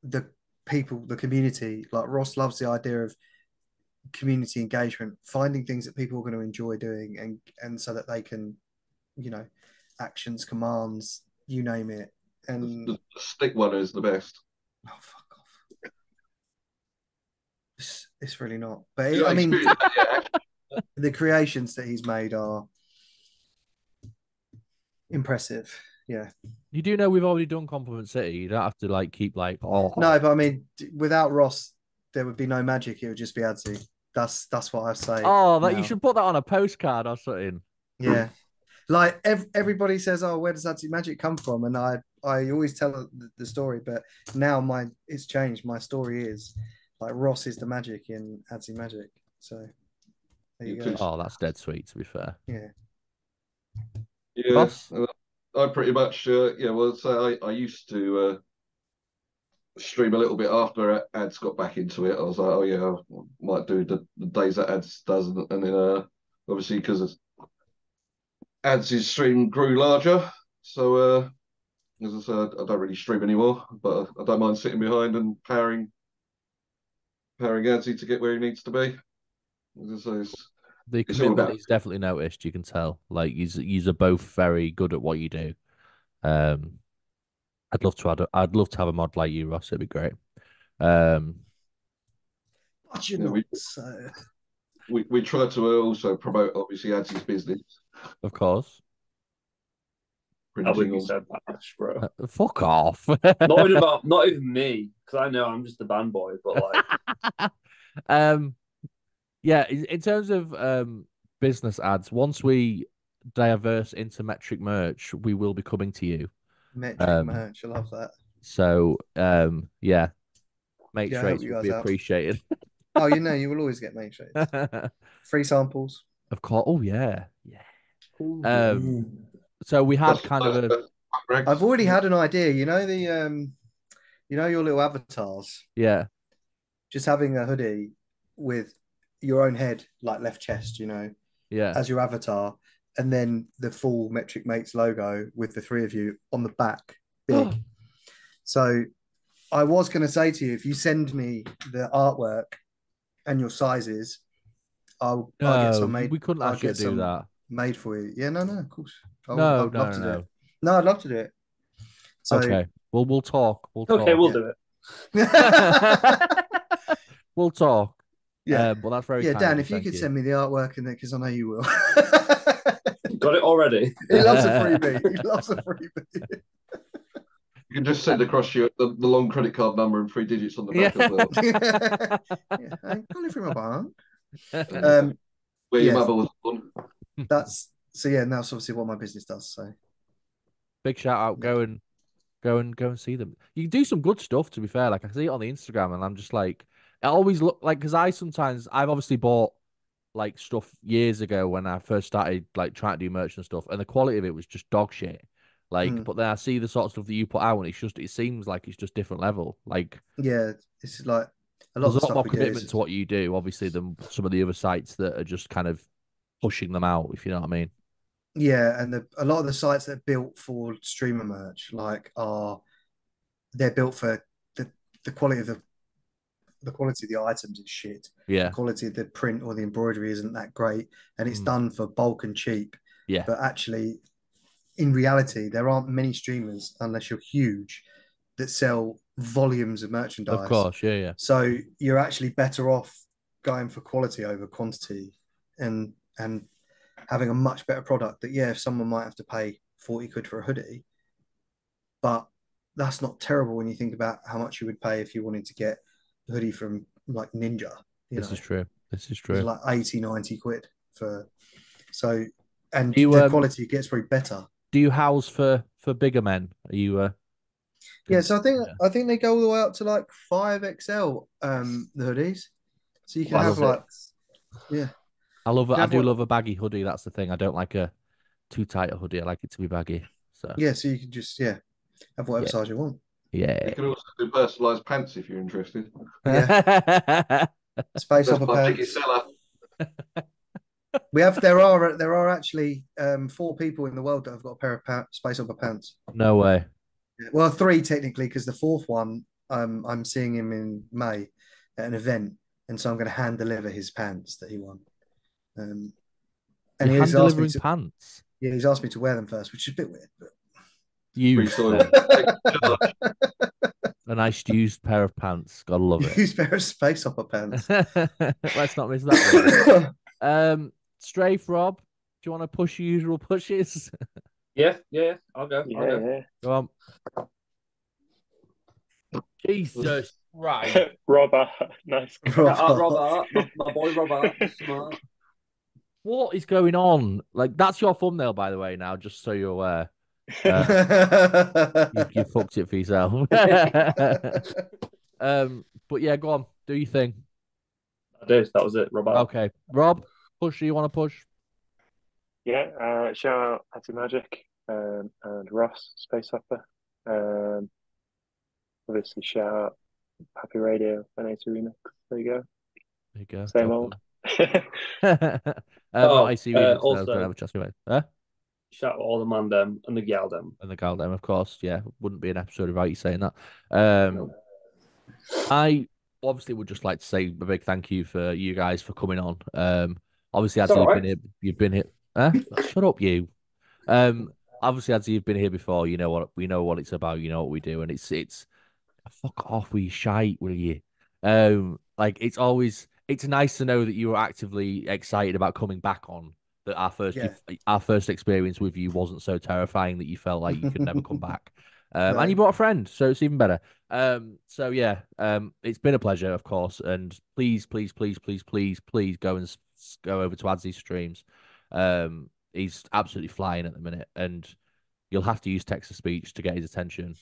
the people, the community. Like Ross loves the idea of community engagement, finding things that people are going to enjoy doing, and so that they can, actions, commands, you name it. And the stick one is the best. Oh, fuck off. It's really not. But I mean, the creations that he's made are impressive. Yeah. You do know we've already done Compliment City. You don't have to keep No, but I mean, without Ross, there would be no magic. It would just be Adzi. That's what I say. Oh, that you now. should put that on a postcard or something. Yeah, like everybody says, "Oh, where does Adzimagic come from?" And I always tell the story, but now it's changed. My story is like Ross is the magic in Adzimagic. So there you go. Oh, that's dead sweet. To be fair. Yeah. Yeah, Ross? I pretty much well, so I used to stream a little bit after Ads got back into it. I was like, oh yeah, I might do the days that Ads does, and then obviously because Ads' stream grew larger, so as I said, I don't really stream anymore, but I don't mind sitting behind and powering Adsy to get where he needs to be. As I say, The it's all commitment about. is definitely noticed. You can tell. Like you are both very good at what you do. I'd love to have a mod like you, Ross. It'd be great. But you're Yeah, not. So we try to also promote obviously Adsy's business, Of course. I believe printing you on. said that, bro. Fuck off. Not even me, because I know I'm just a band boy. But like, yeah. In terms of business ads, once we diverse into metric merch, we will be coming to you. metric merch, I love that. So yeah, mate Yeah, I help traits you would guys be out. appreciated. Oh, you will always get mate trades. Free samples. Of course. Oh yeah, yeah. ooh, So we had Plus, kind of a I've already had an idea. You know your little avatars. yeah, Just having a hoodie with your own head, like left chest, yeah. as your avatar, and then the full Metric Mates logo with the three of you on the back, big. So I was going to say to you, if you send me the artwork and your sizes, I'll get some made. We couldn't I'll ask you to get do some that. made for you. Yeah, no, of course. No, I'd love to do no. it. No, I'd love to do it. So Okay. Well, we'll talk. We'll okay, talk. we'll do it. We'll talk. Yeah. But that's very Yeah, kind of Dan, you. if you Thank could you. send me the artwork and because I know you will. Got it already. He loves a freebie. He loves a freebie. you can just send across the long credit card number and 3 digits on the back as well. Yeah, I'm calling from my bank. Where your yes. mother was born. That's obviously what my business does. So Big shout out. Go and see them. You do some good stuff, to be fair. Like I see it on the Instagram and I'm just like, it always look like, because I've obviously bought like stuff years ago when I first started like trying to do merch and stuff, and the quality of it was just dog shit. Like, but then I see the sort of stuff that you put out, and it seems like it's just different level. Like, yeah, it's like a lot there's of a lot stuff more we commitment do to what you do, obviously, than some of the other sites that are just kind of pushing them out, if you know what I mean. Yeah, and a lot of the sites that are built for streamer merch, they're built for the quality of the quality of the items is shit. Yeah. The quality of the print or the embroidery isn't that great, and it's done for bulk and cheap. Yeah. But actually, in reality, there aren't many streamers, unless you're huge, that sell volumes of merchandise. Of course, yeah. So you're actually better off going for quality over quantity, and having a much better product. That if someone might have to pay 40 quid for a hoodie, but that's not terrible when you think about how much you would pay if you wanted to get a hoodie from like Ninja. This is true. This is true. It's like 80, 90 quid for. So, and you, the quality gets very better. Do you house for bigger men? Are you? Yeah, so I think they go all the way up to like 5XL. The hoodies, so you can have like, yeah. I do love a baggy hoodie. That's the thing. I don't like a too tight a hoodie. I like it to be baggy. So yeah, so you can just have whatever size you want. Yeah. You can also do personalised pants if you're interested. Yeah. Space Hopper pants. There are actually 4 people in the world that have got a pair of Space Hopper pants. No way. Well, 3 technically, because the 4th one, I'm seeing him in May at an event, and so I'm going to hand deliver his pants that he won. And he's asked me to pants. Yeah, he's asked me to wear them first, which is a bit weird. But... A nice used pair of pants. Gotta love it. Used pair of Space Hopper pants. Let's not miss that one. Strafe Rob, do you want to push your usual pushes? Yeah, I'll go. Yeah. Go on. Jesus. Right. Robert, nice. Shout out Robert, my boy Robert, he's smart. What is going on? Like, that's your thumbnail, by the way, now, just so you're aware. You fucked it for yourself. But yeah, go on. Do your thing. That was it, Robert. Okay. Rob, push. You want to push? Yeah, shout out Adzimagic and Ross, Space Hopper. Obviously, shout out Happy Radio and AC Remix. There you go. There you go. Same old. Not AC Remix. Also, don't have a chance to huh? Shout out all the man them and the gal them. And the gal them, of course. Yeah, wouldn't be an episode without you saying that. I obviously would just like to say a big thank you for you guys for coming on. Obviously, you've been here. Huh? Shut up, you. Obviously, as you've been here before, you know what it's about. You know what we do, and it's fuck off with your shite, will you? Like it's nice to know that you were actively excited about coming back on. That our first experience with you wasn't so terrifying that you felt like you could never come back. And you brought a friend, so it's even better. So yeah, it's been a pleasure, of course, and please go and go over to Adzi's streams. He's absolutely flying at the minute, and you'll have to use text to speech to get his attention,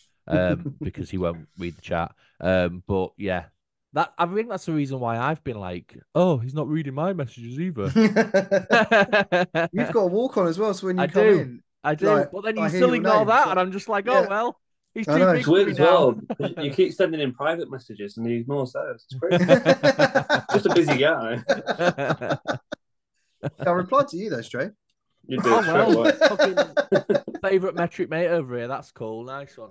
because he won't read the chat. But yeah, I think that's the reason why I've been like, oh, he's not reading my messages either. You've got a walk on as well, so when you come in, I do. like, but then you still ignore that, and I'm just like, oh well, he's too big for me now. You keep sending in private messages, and he ignores those. It's crazy. Just a busy guy. I replied to you though, Stray. You do. Favorite metric mate over here. That's cool. Nice one.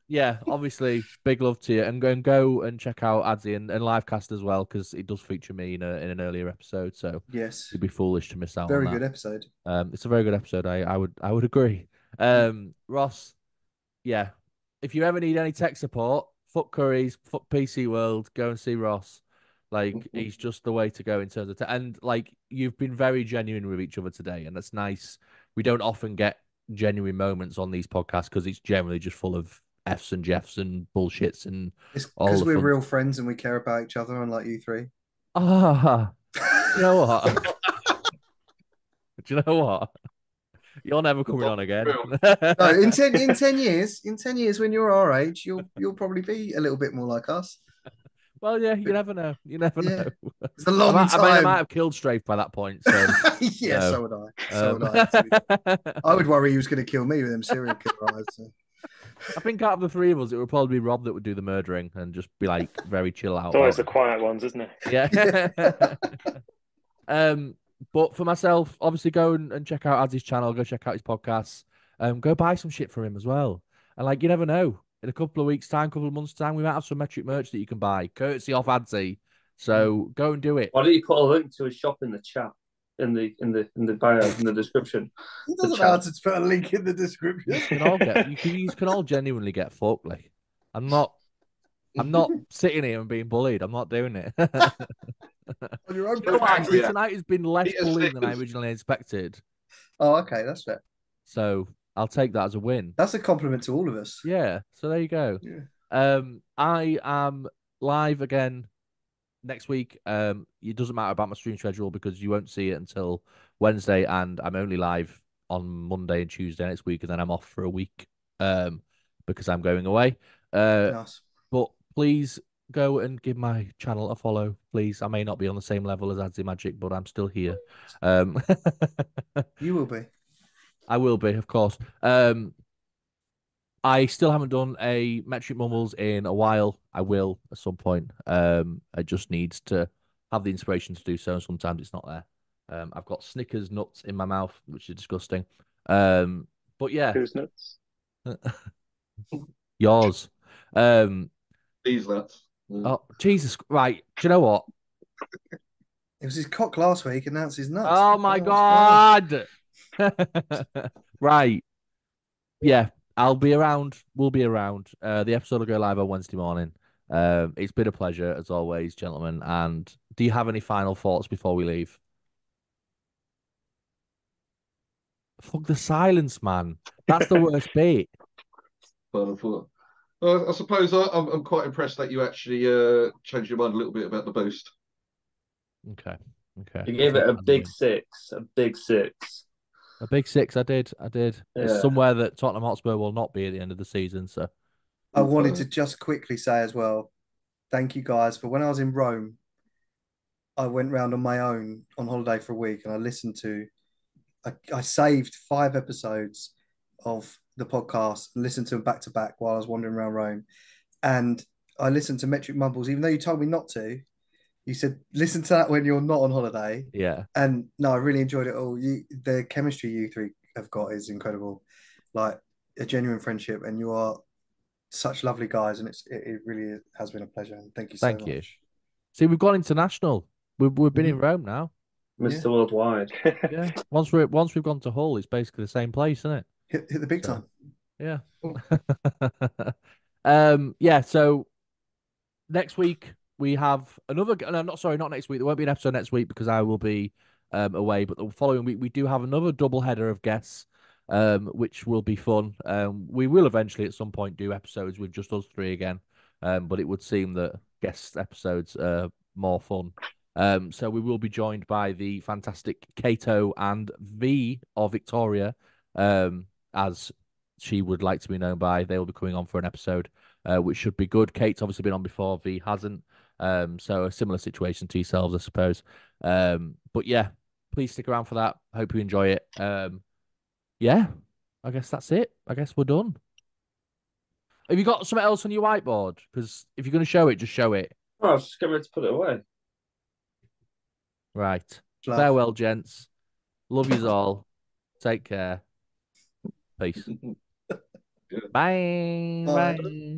Yeah, obviously, big love to you, and go and check out Adzi and Livecast as well, because it does feature me in an earlier episode. So yes, it'd be foolish to miss out. Very on that. good episode. It's a very good episode. I would agree. Ross, yeah, if you ever need any tech support, fuck Curry's, fuck PC World, go and see Ross. Like, he's just the way to go in terms of and like, you've been very genuine with each other today, and that's nice. We don't often get genuine moments on these podcasts because it's generally just full of F's and Jeffs and bullshits and it's because we're real friends and we care about each other, unlike you three. You know what? Do you know what? You're never coming on again. No, in 10 years, when you're our age, you'll probably be a little bit more like us. Well, yeah, you never know. You never know. It's a long time. I might have killed Strafe by that point. So yeah, so would I. So would I. I would worry he was going to kill me with them serial killer eyes. So. I think out of the three of us, it would probably be Rob that would do the murdering and just be like very chill out. It's always the quiet ones, isn't it? Yeah. But for myself, obviously go and check out Adzi's channel. Go check out his podcasts. Go buy some shit for him as well. And like, you never know. In a couple of weeks' time, couple of months' time, we might have some metric merch that you can buy, courtesy off Adzi. So go and do it. Why don't you put a link to his shop in the chat, in the bio, in the description? It doesn't matter to put a link in the description. You can all genuinely get fucked. Like, I'm not sitting here and being bullied. I'm not doing it. On your own. Actually, tonight has been less bullying than I originally expected. Oh, okay, that's fair. So I'll take that as a win. That's a compliment to all of us. Yeah. So there you go. Yeah. I am live again next week. It doesn't matter about my stream schedule because you won't see it until Wednesday, and I'm only live on Monday and Tuesday next week, and then I'm off for a week because I'm going away. Nice. But please go and give my channel a follow, please. I may not be on the same level as Adzimagic, but I'm still here. You will be. I will be, of course. I still haven't done a Metric Mumbles in a while. I will at some point. I just need to have the inspiration to do so, and sometimes it's not there. I've got Snickers nuts in my mouth, which is disgusting. But yeah. Who's nuts? Yours. These nuts. Oh, Jesus. Right. Do you know what? It was his cock last week, and now it's his nuts. Oh, my God. Right. Yeah, I'll be around. We'll be around. The episode will go live on Wednesday morning. It's been a pleasure, as always, gentlemen. And do you have any final thoughts before we leave? Fuck the silence, man. That's the worst bit. Final thought. I suppose I'm quite impressed that you actually changed your mind a little bit about the boost. Okay. Okay. You gave it a big 6. A big 6. A big 6. I did. It's Yeah. somewhere that Tottenham Hotspur will not be at the end of the season. So I wanted to just quickly say as well, thank you guys for when I was in Rome. I went round on my own on holiday for a week, and I listened to. I saved 5 episodes of the podcast and listened to them back to back while I was wandering around Rome. And I listened to Metric Mumbles, even though you told me not to. You said listen to that when you're not on holiday. yeah. And no, I really enjoyed it all. The chemistry you three have got is incredible, like a genuine friendship, and you are such lovely guys, and it really has been a pleasure. And thank you so much. Thank you. See, we've gone international. We've been in Rome now. Mr. Worldwide. Yeah. Once we've gone to Hull, it's basically the same place, isn't it? Hit the big time. Yeah. Yeah. So next week we have another. No, not next week. There won't be an episode next week because I will be away. But the following week we do have another double header of guests, which will be fun. We will eventually at some point do episodes with just us three again. But it would seem that guest episodes are more fun. So we will be joined by the fantastic Kato and V of Victoria, as she would like to be known by. They will be coming on for an episode, which should be good. Kate's obviously been on before, V hasn't. So a similar situation to yourselves, I suppose. But yeah, please stick around for that. Hope you enjoy it. Yeah, I guess that's it. I guess we're done. Have you got something else on your whiteboard? Because if you're going to show it, just show it. Oh, I was just getting ready to put it away. Right. Love. Farewell, gents. Love yous all. Take care. Peace. Bye. Bye. Bye.